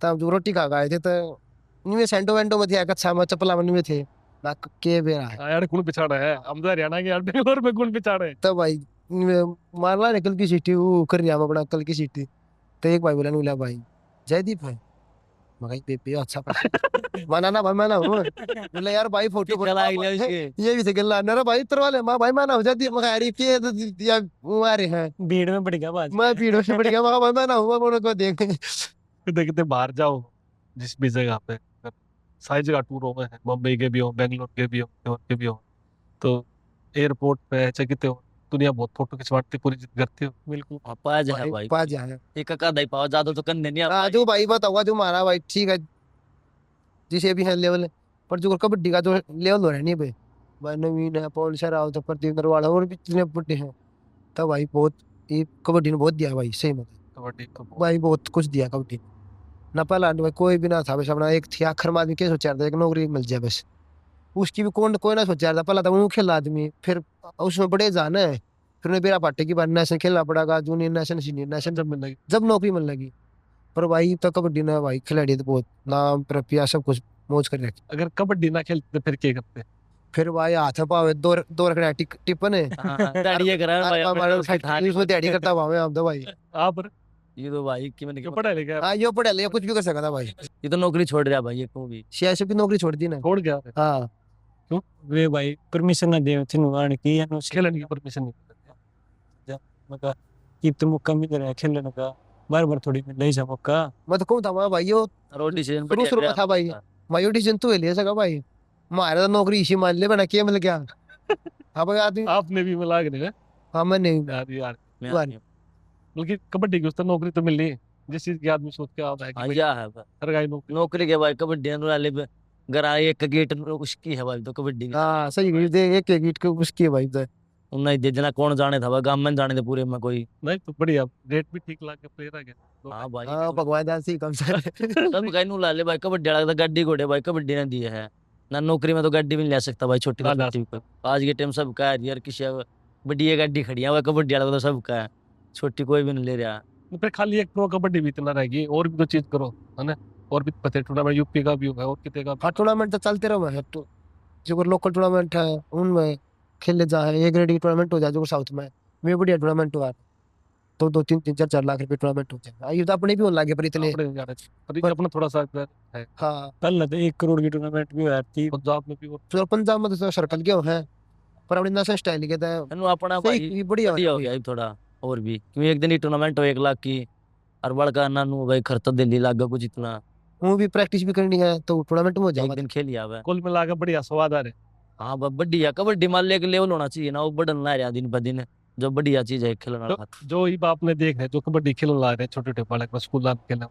तब जो रोटी खा गए थे तो निवे सेंटो वेंटो में थे अच्छा में चपला में निवे थे ना के बेरा है यार कौन पिछाड़ा है? हम तो हरियाणा के यार बेंगलोर में कौन पिछाड़ा है? तब भाई मारला ने कल की सीटी वो कर रहा अपना कल की सीटी तो एक भाई बोला भाई जयदीप है मगर बेबी अच्छा माना ना भाई माना हूँ बोला यार भाई फोटो ये भी थे गल्ला ना भाई तरवाले माँ भाई माना हो जाती मगर यार ये या वो आ रहे हैं भीड़ में पड़ गया बाज मैं भीड़ से पड़ गया मगर भाई माना हूँ मैं को देख देखते बाहर जाओ जिस भी जगह पे सारी जगह टूरों में है, मुंबई के भी हो बेंगलोर के भी हो न्यूयॉर्क के भी हो, तो एयरपोर्ट पे चाहे कितने हो दुनिया बहुत फोटो खिंचवाती पूरी जिद करती हो। बिल्कुल पा जाए भाई पा जाए एक का दाई पाओ ज्यादा तो करने नहीं आता जो भाई बताऊंगा जो मारा भाई ठीक है जिसे भी है लेवल पर जो कबड्डी का जो लेवल हो रहा है नहीं भाई भाई नवीन है पवन शराव तो प्रदीप नरवाल और भी जितने बड़े हैं तब भाई बहुत ये कबड्डी ने बहुत दिया भाई सही में कबड्डी को? भाई बहुत कुछ दिया कबड्डी ना। पहला भाई कोई भी ना था, बस अपना एक थी आखिर में आदमी क्या सोचा था, एक नौकरी मिल जाए बस। उसकी भी कौन कोई ना सोचा था, पहला था वो खेला आदमी, फिर उसमें बड़े जाना है, फिर उन्हें बेरा पाटे की बार नेशनल खेलना पड़ेगा, जूनियर नेशनल सीनियर नेशनल, जब मिल लगी जब नौकरी मिलने लगी। पर भाई तो कबड्डी ना भाई खिलाड़ी तो बहुत नाम रुपया सब कुछ मौज कर रखे। अगर कबड्डी ना खेलते फिर क्या करते? फिर भाई हाथ पावे दो रखना टिपन है दाढ़ी करा भाई उसमें तैयारी करता हुआ मैं, आप तो भाई आप ये तो भाई कि मैंने क्यों पढ़ा लिखा हाँ यो पढ़ा लिया कुछ भी कर सकता था भाई। ये तो नौकरी छोड़ रहा भाई ये को भी। सीआईएसएफ की नौकरी छोड़ दी ना। छोड़ गया हाँ वे भाई परमिशन ना दे थे नुआन की या नो खेलने की परमिशन नहीं देते। मका कि तो मौका मिल रहा है खेलने का, बार बार थोड़ी मिल रही मौका। मैं तो कहूँ था वहाँ भाई यो रोड डिसीजन शुरू में था भाई, मैं यो डिसीजन तो ले सका भाई, हमारा तो नौकरी इसी मान ले बना के मिल गया। हाँ भाई आदमी आपने भी मिला के नहीं हाँ मैं नहीं यार यार, वाह। बल्कि कबड्डी की उस तरह नौकरी तो मिल रही है जिस चीज की आदमी सोच के आता है कि भाई क्या है सरकारी नौकरी। नौकरी के भाई कबड्डी वाले गरा एक गेट उसकी है भाई तो कबड्डी हाँ सही कही दे एक एक ईट के उसकी है भाई तो। नहीं दे जना कौन जाने था भाई गांव में जाने थे पूरे में कोई। नहीं तो बढ़िया रेट भी ठीक ला के प्लेयर आ गया। हाँ भाई हाँ भगवान दास ही कम से सब कहीं नु ला ले भाई कबड्डी वाला गाड़ी घोड़े भाई कबड्डी ने दी है ना। नौकरी में तो गाड़ी भी नहीं ले सकता भाई छोटी ला ला छोटी कोई। आज के टाइम सब का है यार, किसी बड़ी गाड़ी खड़ी है कबड्डी वाला तो सब का है, छोटी कोई भी नहीं ले रहा। तो फिर खाली एक प्रो कबड्डी भी इतना रहेगी, और भी तो चीज करो है ना। और भी पता टूर्नामेंट यूपी का भी होगा और कितने का भी। हाँ टूर्नामेंट तो चलते रहो है तो, जो लोकल टूर्नामेंट है उनमें खेले जा है, ए ग्रेड की टूर्नामेंट हो जाए जो साउथ में बढ़िया टूर्नामेंट हुआ तो 2-3 4 लाख रुपए टूर्नामेंट होते हैं। ये तो अपने भी होने लगे पर इतने अपने जा रहे थे। पर ये अपना थोड़ा सा है हाँ। पहले तो 1 करोड़ की टूर्नामेंट भी हुआ थी। पंजाब में भी और फिर पंजाब में तो सर्कल के हैं पर अपने नेशनल स्टाइल के था नु अपना भाई सही बढ़िया बढ़िया हो गया अब थोड़ा और भी, क्योंकि एक दिन ही टूर्नामेंट हो 1 लाख की और बड़का ना नु भाई खर्चा दिल्ली लागा कुछ इतना। वो भी प्रैक्टिस भी करनी है तो टूर्नामेंट में हो एक जाएगा। दिन खेली आवे। कुल मिला के बढ़िया स्वाद आ रहे। हाँ बढ़िया कबड्डी मान ले लेवल होना चाहिए ना, वो बढ़ना रहा दिन ब दिन जो बढ़िया चीज है खेलने वाला। जो ही बाप ने देख रहे जो कबड्डी खेलने ला रहे छोटे छोटे बालक स्कूल खेलने,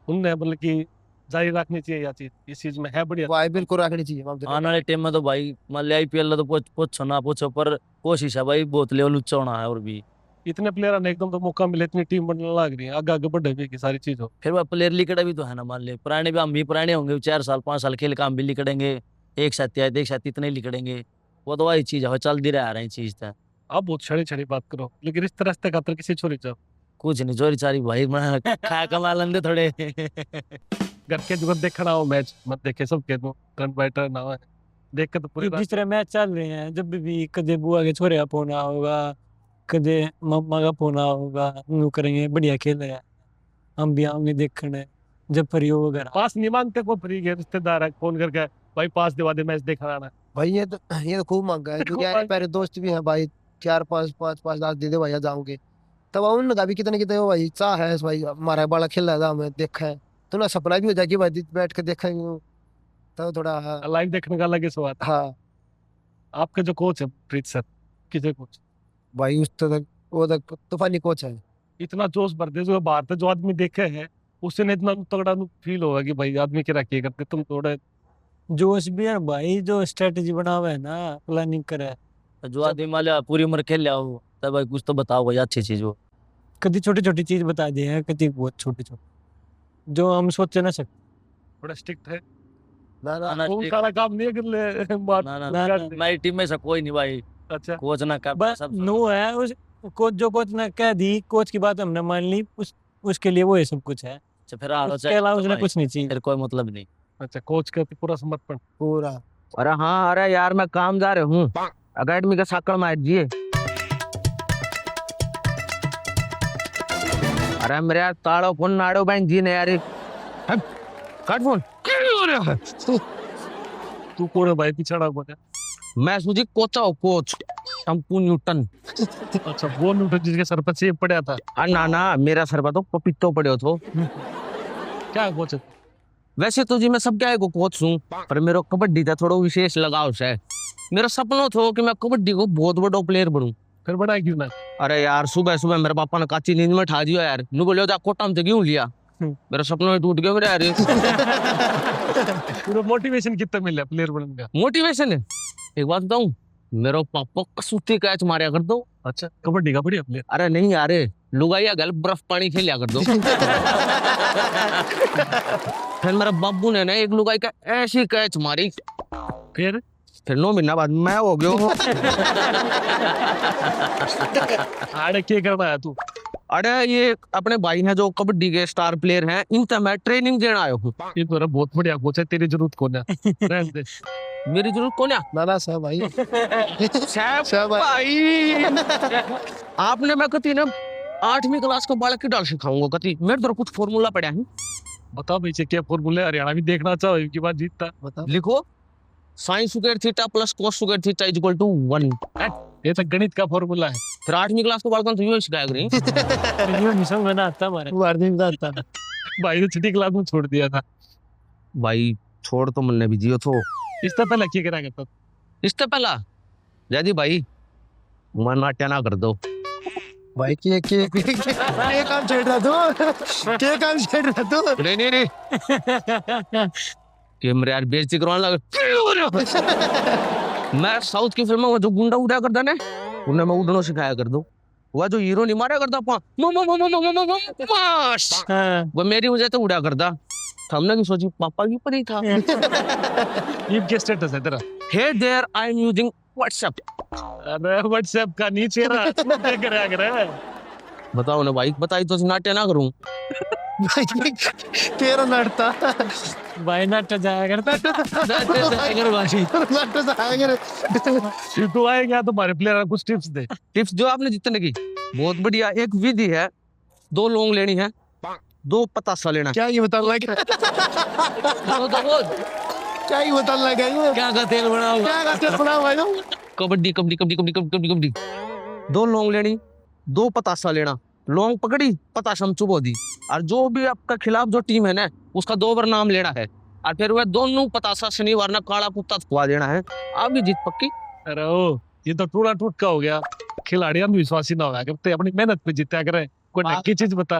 उनने मतलब कि जारी रखनी चाहिए या चीज इस चीज में है बढ़िया। वाई बिल्कुल रखनी चाहिए आने वाले टाइम में तो भाई मान ले आईपीएल तो पूछो ना पूछो, पर कोशिश है भाई बहुत लेवल ऊंचा होना है और भी। इतने प्लेयर ने एकदम तो मौका मिले, इतनी टीम बनने लग रही है, आगे आगे बढ़े भी की सारी चीज हो। फिर वह प्लेयर लिकड़ा भी तो है ना, मान ले पुराने भी हम भी पुराने होंगे 4 साल 5 साल खेल का हम भी लिकड़ेंगे, एक साथ आए एक साथ इतने लिकड़ेंगे, वो तो वही चीज है चल दी रहा रही चीज था। आप बहुत छड़ी छड़ी बात करो, लेकिन इस तरह से खातर किसी छोरी जाओ कुछ नहीं चोरी चारी भाई मैं खा कमा लेंदे थोड़े। घर के जो देखना हो मैच मत देखे सब के दो रन बैटर ना है देख के तो पूरी जिस तरह मैच चल रहे हैं, जब भी कदे बुआ के छोरे का फोन होगा, कदे मम्मा का फोन होगा, यूं करेंगे बढ़िया खेल रहे हैं, हम भी आएंगे देखने जब फ्री हो वगैरह। पास नहीं मांगते को फ्री के रिश्तेदार है फोन करके भाई पास दिवा दे मैच देखना आना। भाई ये तो खूब मांगा है क्योंकि यार मेरे दोस्त भी हैं भाई 4-5 दे दे भैया जाऊंगे तब उनका भी कितने कितने भाई चाह है भाई हमारा बड़ा खेल रहा था हमें देखा है तो ना सपना भी हो जाए कि भाई बैठ के देखेंगे तो थोड़ा लाइव देखने का अलग ही स्वाद। हाँ। आपके जो कोच है प्रीत सर, किसे कोच भाई उस तक वो तक तूफानी कोच है, इतना जोश भर दे जो बाहर से जो आदमी देखे है उससे नहीं इतना तगड़ा फील होगा कि भाई आदमी क्या रखिए करते तुम थोड़े जोश भी है भाई, जो स्ट्रेटेजी बना हुआ है ना, प्लानिंग करे। जो आदमी मान लिया पूरी उम्र खेल लिया हो तब भाई कुछ तो बताओ भाई अच्छी चीज हो। कभी छोटी छोटी चीज बता दी है, कभी बहुत छोटी छोटी जो हम सोच ना सकते। थोड़ा स्ट्रिक्ट है ना ना ना वो सारा काम नहीं कर ले बात ना ना, कर ना। दे। मेरी टीम में से कोई नहीं भाई, अच्छा कोच ना कर बस सब नो है उस कोच, जो कोच ने कह दी, कोच की बात हमने मान ली, उसके लिए वो ये सब कुछ है, अच्छा फिर हारो उसके अलावा उसने कुछ नहीं चाहिए। फिर कोई मतलब नहीं। अच्छा कोच का पूरा समर्पण। पूरा। अरे हाँ, अरे यार मैं काम जा रहा हूँ अकेडमी का साकड़ मार दिए। अरे मेरे यार ताड़ो फोन नाड़ो बहन जी ने यार कट फोन। तू कौन है भाई पिछड़ा बोले? मैं सूझी कोचा हूँ कोच शंपू न्यूटन। अच्छा वो न्यूटन जिसके सर पर सेब पड़ा था। अरे ना ना मेरा सर पर तो पपीतो पड़े हो। क्या कोच है? वैसे तो जी मैं सब क्या को कोच हूँ, पर मेरे कबड्डी का थोड़ा विशेष लगाव है। मेरा सपना था कि मैं कबड्डी को बहुत बड़ा प्लेयर बनूं। फिर बड़ा क्यों ना? अरे यार सुबह सुबह मेरे पापा ने काची नींद में ठा दिया यार, नु बोलियो जा कोटा में क्यों लिया, मेरा सपना टूट गया मेरे यार। पूरा मोटिवेशन कितना मिला प्लेयर बनने का? मोटिवेशन है एक बात बताऊं, मेरा पापा कसूती कैच मारा कर दो। अच्छा कबड्डी का बढ़िया प्लेयर। अरे नहीं यार लुगाइया गल बर्फ पानी खेलिया कर दो। फिर मेरे बाबू ने ना एक लुगाई का ऐसी कैच मारी, फिर 9 महीना बाद मैं हो गयो। आड़े क्या करना है तू? अरे ये अपने भाई हैं जो कबड्डी के स्टार प्लेयर हैं, इनसे मैं ट्रेनिंग देना आया हूँ। ये तो बहुत बढ़िया कोच है, तेरी जरूरत कौन है? रहने दे। मेरी जरूरत कौन है? नाना साहब भाई साहब साहब भाई, आपने मैं कती ना 8वीं क्लास का बालक की डाल सिखाऊंगा कती, मेरे तो कुछ फॉर्मूला पड़ा है। बताओ पीछे क्या फॉर्मूला, हरियाणा भी देखना चाहो इनकी बात जीतता। बताओ लिखो sine square theta plus cos square theta is equal to 1। ये तो गणित का फॉर्मूला है। फिर 8वीं क्लास के बालकों को तो यूं ही सिखाया करें। ये मिशन बना आता हमारे। वार्निंग आता भाई ने छठी क्लास में छोड़ दिया था। भाई छोड़ तो मन ने भी जियो थो। इससे पहले क्या करा करता? इससे पहला जयदी भाई मन नाट्या ना कर दो। भाई के काम छेड़ रहा तू, के काम छेड़ रहा तू? नहीं कि मेरे यार बेइज्जती करवाने लगे। मैं साउथ की फिल्मों में जो गुंडा उड़ा करता ना, उन्हें मैं उड़ना सिखाया कर दूं। वह जो हीरो नहीं मारा करता हाँ, वो मेरी वजह से उड़ा करता। हमने की सोची पापा की पर ही था। ये क्या स्टेटस है तेरा? Hey there I am using WhatsApp. अरे व्हाट्सएप का नीचे रहा, तू क्या करा कर? बताओ ना भाई, बताई तो नाट्य ना करूं। भाई तेरा नड़ता भाई नाटा जाया करता। नड़ता जाएगा ये तो आएगा तुम्हारे प्लेयर को कुछ टिप्स दे। टिप्स जो आपने जितने की बहुत बढ़िया। एक विधि है, 2 लौंग लेनी है, 2 पतासा लेना। क्या ये बताने लगा? क्या ये बताने लगा? ये क्या का तेल बनाओ? क्या करते सुना भाई तुम? कबड्डी कबड्डी कबड्डी कबड्डी कबड्डी कबड्डी। 2 लौंग लेनी, 2 पतासा लेना। लौंग पकड़ी, पतासा में चुबो दी, और जो भी आपका खिलाफ जो टीम है ना, उसका 2 बार नाम लेना है, और फिर वह दोनों पतासा शनिवार ना काला कुत्ता खुआ देना है। आपकी जीत पक्की। अरे ओ, ये तो टूटा टूट का हो गया। खिलाड़ी अंधविश्वासी ना होगा करते, अपनी मेहनत पे जीता करे। कोई नक्की चीज बता।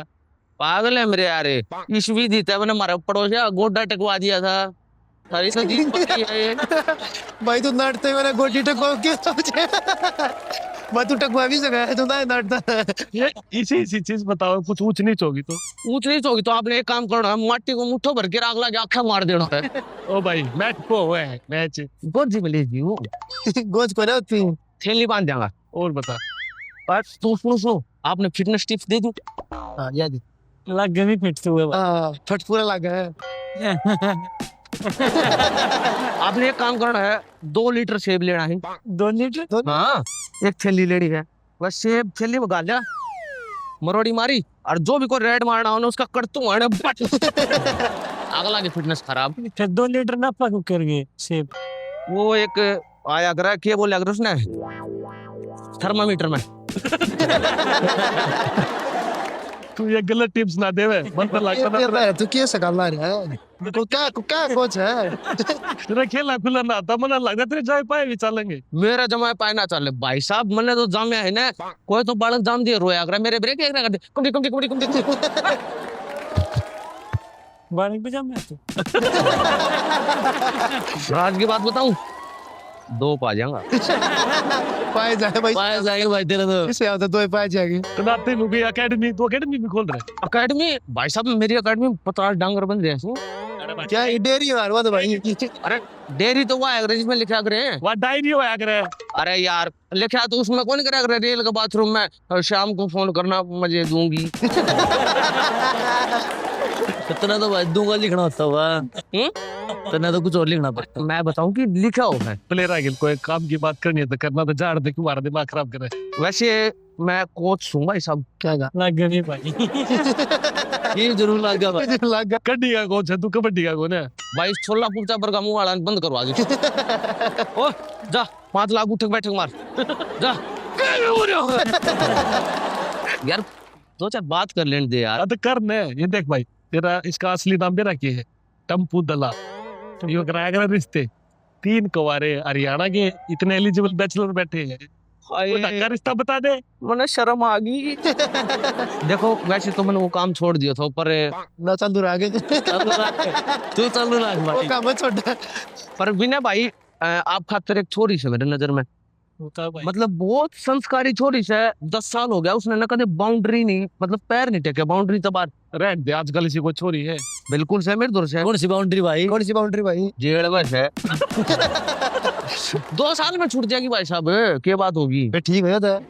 पागल है मेरे यार, इस विधि थे मैंने हमारे पड़ोसिया गोड्डा टकवा दिया था। सारी तो जीत पक्की है ये। भाई तू नड़ते मैंने गोटी टकवा के समझे? मैं तू टकवा भी सका है, तू ना नड़ता। ये इसी चीज बताओ, कुछ ऊंच नीच होगी तो। ऊंच नीच होगी तो आपने एक काम करना है, माटी को मुट्ठो भर के आग लगा आंखें मार देना है। ओ भाई मैच को हुआ है मैच। गोजी में ले जीओ, गोज को ना तू थैली बांध देगा। और बता। बस तू सुनो, आपने फिटनेस टिप्स दे दूं। हां याद लग गई फिट से हुए। हां फट पूरा लगा है। आपने एक काम करना है, 2 लीटर सेब लेना है। 2 लीटर? हाँ, एक थैली लेनी है, बस सेब थैली में गाल लिया, मरोड़ी मारी, और जो भी कोई रेड मारना हो ना उसका कटतू मारना बट। अगला की फिटनेस खराब। फिर 2 लीटर ना पक कर गए सेब। वो एक आया करा, क्या बोले अगर उसने थर्मामीटर में। तू ये गलत टिप्स ना देवे, मन पर लगता ना। ये तू कैसे करना है? को क्या कोच है? तेरा खेलना खुला ना था, मन लगता तेरे जाए पाए भी चलेंगे। मेरा जमाए पाए ना चले भाई साहब, मैंने तो जामिया है ना, कोई तो बालक जाम दिए रोया कर मेरे ब्रेक एक ना कर दे, कुमड़ी कुमड़ी कुमड़ी कुमड़ी। बारिक भी जाम में तू। राज की बात बताऊं, 2 पा जाऊंगा। पाए जाए भाई, पाए जाएंगे भाई तेरे तो। इसे आता दो पाए जाएंगे। कनाते लुगी एकेडमी, तो एकेडमी भी खोल रहे। अकेडमी भाई साहब, मेरी अकेडमी में 50 डांगर बन रहे हैं। क्या ये डेयरी मारवा तो भाई? अरे डेयरी तो वो है अंग्रेजी में लिखा करे हैं। वहाँ डायरी होया करे। अरे यार लिखा तो उसमें कौन करा करे, रेल के बाथरूम में शाम को फोन करना मजे दूंगी। इतना तो भाई दूंगा लिखना होता हुआ, इतना तो कुछ और लिखना पड़ता। मैं बताऊं कि लिखा हो है। प्लेयर आ गया, कोई काम की बात करनी है तो करना, तो झाड़ दे क्यों, हमारा दिमाग खराब करे। वैसे मैं कोच हूँ भाई साहब। क्या गा? लग गई भाई। ये जरूर लगा भाई। लगा कड्डी का कोच है तू, कबड्डी का कौन है? भाई छोला कुलचा बर्गा मुंह वाला बंद करवा दे। ओ जा 5 लाख उठक बैठक मार जा। यार 2-4 बात कर लेने दे यार। हाँ तो कर ने, ये देख भाई, तेरा इसका असली नाम भी रखिए है टम्पू दला। ये कराया करे रिश्ते, 3 कवारे हरियाणा के, इतने एलिजिबल बैचलर बैठे हैं। वो ढंग का रिश्ता बता दे। मैंने शर्म आ गई। देखो वैसे तो मैंने वो काम छोड़ दिया था, पर ना चल दूर आगे। तू चल रहा वो भाई। काम है छोटा। पर विनय भाई आप खातर एक छोरी से मेरे नजर में होता भाई मतलब बहुत संस्कारी छोरी से 10 साल हो गया उसने ना कभी बाउंड्री नहीं मतलब पैर नहीं टेके बाउंड्री तो बाहर रहने दे आजकल इसी को छोरी है। बिल्कुल से मेरे दूर से कौन सी बाउंड्री भाई? कौन सी बाउंड्री भाई? जेल में से 2 साल में छूट जाएगी भाई साहब क्या बात होगी फिर ठीक हो जाता है।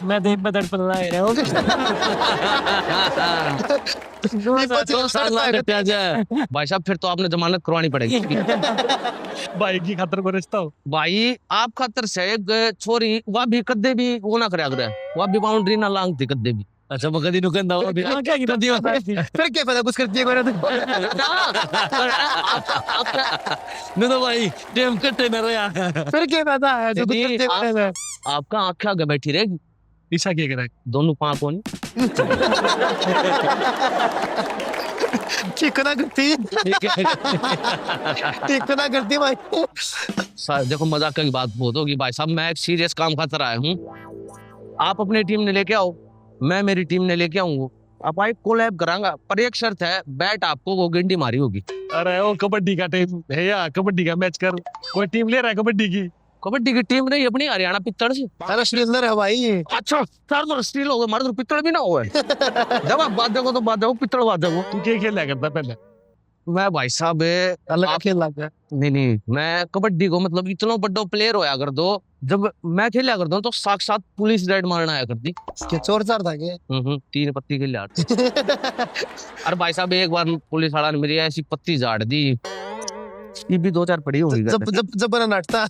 मैं देख बदल पता है रहा हूँ 2 साल में कटा जाए भाई साहब फिर तो आपने जमानत करवानी पड़ेगी भाई की खातर को रिश्ता हो। भाई आप खातर से एक छोरी वह भी कदे भी वो ना करे अगर वह भी बाउंड्री ना लांगती कदे भी अच्छा मैं कदी नुकंदा हो अभी क्या की दिया फिर क्या पता कुछ करती है कोई ना। नहीं तो भाई टेम कट्टे न रहा। फिर क्या पता है जो कुछ नहीं, करती है कोई ना। आपका आंखें आगे बैठी रहेगी ईशा क्या करा दोनों पाँव को नहीं ठीक ना करती है, ठीक ना करती है भाई। देखो मजाक की बात बहुत होगी भाई साहब मैं एक सीरियस काम खातर आया हूँ आप अपनी टीम ने लेके आओ मैं मेरी टीम ने लेके आऊंगा आप भाई कोलैब करांगा पर एक शर्त है बैट आपको वो गिंडी मारी होगी अरे वो कबड्डी का टीम है या कबड्डी का मैच कर कोई टीम ले रहा है कबड्डी की। कबड्डी की टीम नहीं अपनी हरियाणा पित्तड़ से अरे श्रीलंदर है भाई। अच्छा सर तो स्टील हो गए हमारे तो पित्तड़ भी ना हुआ जब आप बात देखो तो बात देखो पित्तड़ बात देखो तू क्या खेला करता पहले? मैं भाई साहब अलग खेल लग गया। नहीं मैं कबड्डी को मतलब इतना बड़ा प्लेयर होया कर दो जब मैं खेला करता हूँ तो साक्षात पुलिस रेड मारना आया करती के चोर चार था के 3 पत्ती के लिए अरे भाई साहब एक बार पुलिस वाला ने मेरी ऐसी पत्ती झाड़ दी ये भी 2-4 पड़ी होगी जब जब जब बना नाटता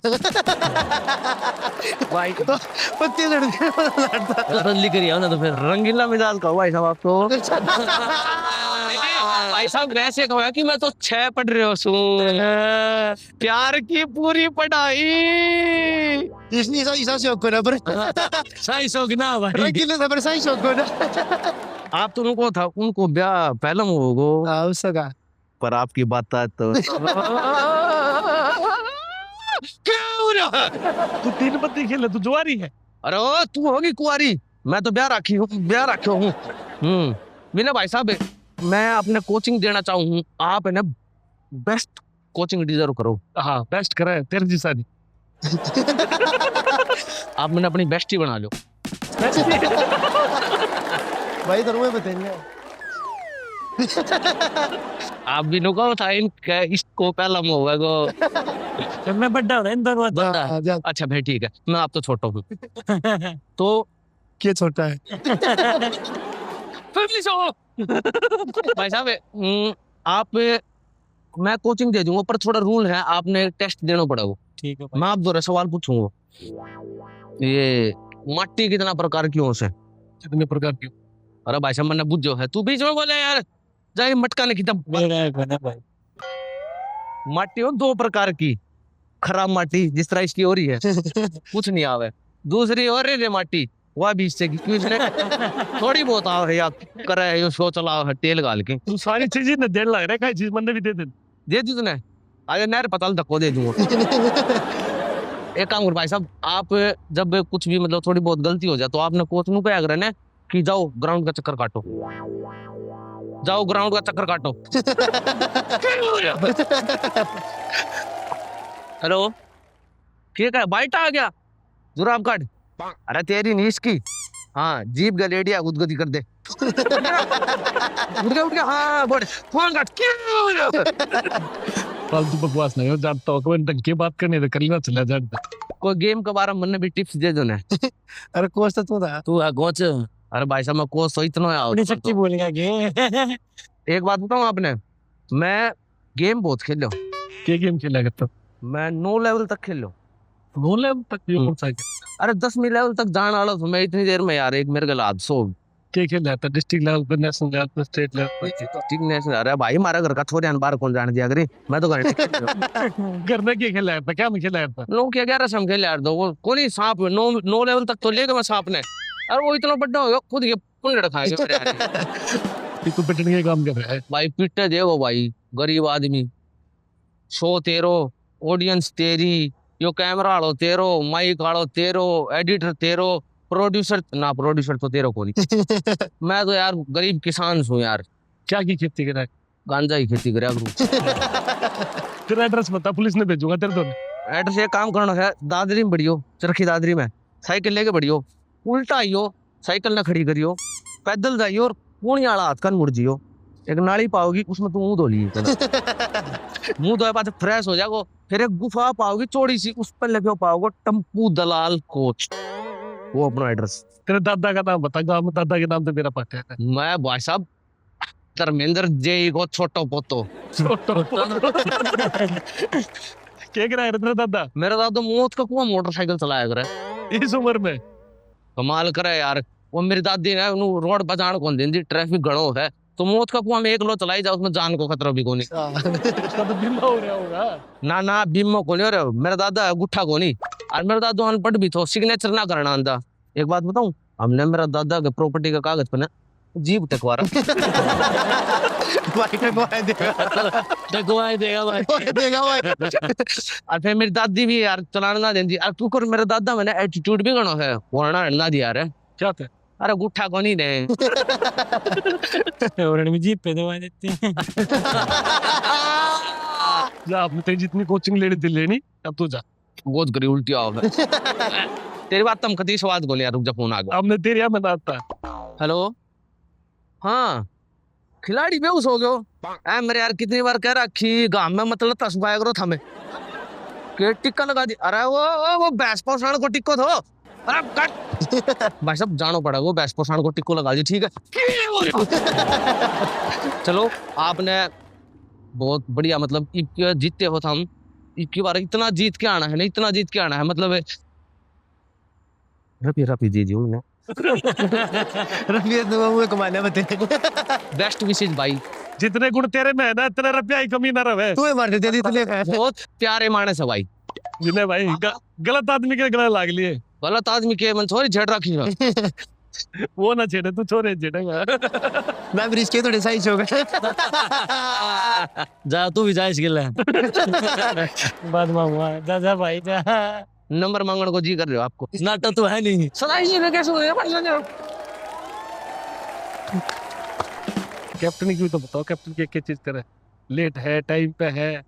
भाई पत्ती लड़के नाटता। रन लेकर आओ ना तो फिर रंगीला मिजाज का भाई साहब आपको भाई साहब वैसे कहा कि मैं तो 6 पढ़ रहे हो प्यार की पूरी पढ़ाई इसने ईसा शौक को ना पर सही शौक ना भाई। रंगीले था पर सही शौक को ना। आप तो उनको था उनको ब्याह पहला होगो हाँ उसका पर आपकी बात है तो तू 3 पत्ती खेले तू जुआरी है। अरे ओ तू होगी कुंवारी मैं तो ब्याह रखी हूँ बिना भाई साहब मैं अपने कोचिंग देना चाहूँ आप है ना बेस्ट कोचिंग डिजर्व करो हाँ बेस्ट करा है तेरे जैसा नहीं। आप मैंने अपनी बेस्ट ही बना लो भाई तो मैं बताएंगे। आप भी नुको था इनका इसको पहला होगा गो जब मैं बड़ा हो रहा इन दोनों बड़ा हाँ, जा अच्छा भाई ठीक है मैं आप तो छोटा हूँ तो क्या छोटा है। फैमिली शो भाई साहब आप मैं कोचिंग दे दूंगा पर थोड़ा रूल है आपने टेस्ट देना पड़ेगा ठीक है मैं आप दो सवाल पूछूंगा ये माटी कितना प्रकार की हो से कितने प्रकार की? अरे भाई साहब मैंने बुझो है तू बीच में बोले यार जाए मटका नहीं खींचा मेरा है भाई माटी हो 2 प्रकार की खराब माटी जिस तरह इसकी हो रही है कुछ नहीं आवे दूसरी और रे माटी वह भी इससे क्यों इसने थोड़ी बहुत आ है या करे है शो चला है तेल गाल के तू सारी चीजें ना देने लग रहा है कई चीज मैंने भी दे दे। दे दी तूने अरे नहर पताल धक्को दे दूंगा एक काम कर भाई साहब आप जब कुछ भी मतलब थोड़ी बहुत गलती हो जाए तो आपने कोच नु कहा अगर ना कि जाओ ग्राउंड का चक्कर काटो जाओ ग्राउंड का चक्कर काटो हेलो ठीक है बाइट आ गया जुराब काट अरे तेरी नीस की हाँ जीप गलेडिया गुदगुदी कर दे उठ गया हाँ बोल फोन काट फालतू बकवास नहीं हो जानता हो कोई ढंग की बात करने तो कर लेना चला जाता। कोई गेम के बारे में मन भी टिप्स दे दो ना अरे कोच तो तू था। तू है गोच अरे भाई साहब मैं कोच तो इतना अपनी शक्ति बोल गया कि एक बात बताऊं आपने मैं गेम बहुत खेल लो क्या गेम खेला करता? मैं 9 लेवल तक खेल लो 9 लेवल तक ये कौन सा है? अरे 10वीं लेवल तक जाने वाला था मैं इतनी देर में यार एक मेरे को लाद सो क्या खेला था? डिस्ट्रिक्ट लेवल पर, नेशनल लेवल पर, स्टेट लेवल पर? ठीक नहीं अरे भाई हमारा घर का छोरे बाहर कौन जाने दिया करी मैं तो घर घर में क्या खेला था? क्या में खेला था? लोग क्या 11 से खेल यार दो वो कौन ही सांप 9 लेवल तक तो लेगा मैं सांप ने अरे वो इतना बड़ा होगा खुद ये पुण्य खाएगा तू पिटने का काम कर रहा है भाई पिटे देखो भाई गरीब आदमी शो तेरो ऑडियंस तेरी यो कैमरा आड़ो तेरो माइक आड़ो तेरो एडिटर तेरो प्रोड्यूसर तो तेरो को नहीं मैं तो यार गरीब किसान हूँ यार क्या की खेती कर रहा है? गांजा ही खेती करे तेरा एड्रेस बता पुलिस ने भेजूंगा तेरे तो। एड्रेस एक काम करना है, दादरी में बढ़ियो, चरखी दादरी में साइकिल लेके बढ़ियो, उल्टा आइयो, साइकिल ना खड़ी करियो, पैदल जाइयो और पूरी आला हाथ कान मुड़ जियो, एक नाली पाओगी उसमें तू मुंह धो ली मुंह धोए बाद फ्रेश हो जाओ, फिर एक गुफा पाओगी चौड़ी सी, उस पर लेके पाओगे टम्पू दलाल कोच, वो अपना एड्रेस। तेरे दादा का नाम बता, गाँव में दादा के नाम तो मेरा पता है। मैं भाई साहब धर्मेंद्र जे को छोटो पोतो। क्या करा है तेरा दादा मेरा दादा मौत का कुआं मोटरसाइकिल चलाया करे इस उम्र में? कमाल करे यार। वो मेरी दादी ने उन्हें रोड पर जान कौन दी, ट्रैफिक घणो है तो मौत का कुआं में एक लो चलाई जाओ, उसमें जान को खतरा भी कोनी। उसका तो बीमा हो रहा होगा। ना बीमो को नहीं हो रहा, मेरा दादा गुट्ठा को नहीं, और मेरा दादा अनपढ़ भी थो, सिग्नेचर ना करना आंदा। एक बात बताऊं, हमने मेरा दादा के प्रॉपर्टी का कागज पे ना जीप टेकवारा। डगवाई देगा भाई। और फिर मेरी दादी भी यार चलाना ना देती, और तू कर मेरा दादा मैंने एटीट्यूड भी गणो है, वरना ना दिया रे। क्या थे? अरे गुट्ठा को नहीं दे। और भी जीप पे दवा देते हैं। जा, आपने तेरी जितनी कोचिंग लेनी अब तू जा। गोद करी उल्टी आओ। तेरी बात तम कती स्वाद को यार, रुक जा फोन आ गया। आपने तेरी यहाँ बनाता। हेलो, हाँ खिलाड़ी बेहोश हो गयो। ऐ मेरे यार कितनी बार कह रखी गांव में मतलब तस्बाया करो था, मैं के टिक्का लगा दी। अरे वो भैंस पोषण को टिक्को थो, अरे कट। भाई साहब जानो पड़ा, वो भैंस पोषण को टिक्को लगा दी, ठीक है। चलो आपने बहुत बढ़िया, मतलब जीतते हो हम इक्की बार, इतना जीत के आना है ना, इतना जीत के आना है, मतलब रफी जी उन्होंने रफी तो वो कमाने बते बेस्ट विशेष भाई। जितने गुण तेरे में है ना, इतने रुपया ही कमी ना रहे। तू मार दे इतने बहुत प्यारे मानस है भाई। जिन्हें भाई गलत आदमी के गले लाग लिए। गलत आदमी के मन थोड़ी झड़ रखी है। वो ना छेड़े, तू छोरे छेड़ेगा। मैं भी रिस्क थोड़े सही हो गए। जा तू भी जा इसके लिए। बाद में जा भाई जा। नंबर मांगने को जी कर रहे हो आपको? नाटक तो है नहीं। सदाई जी में कैसे हो रहे हैं? कैप्टन की भी तो बताओ, कैप्टन की क्या चीज करे? लेट है, टाइम पे है?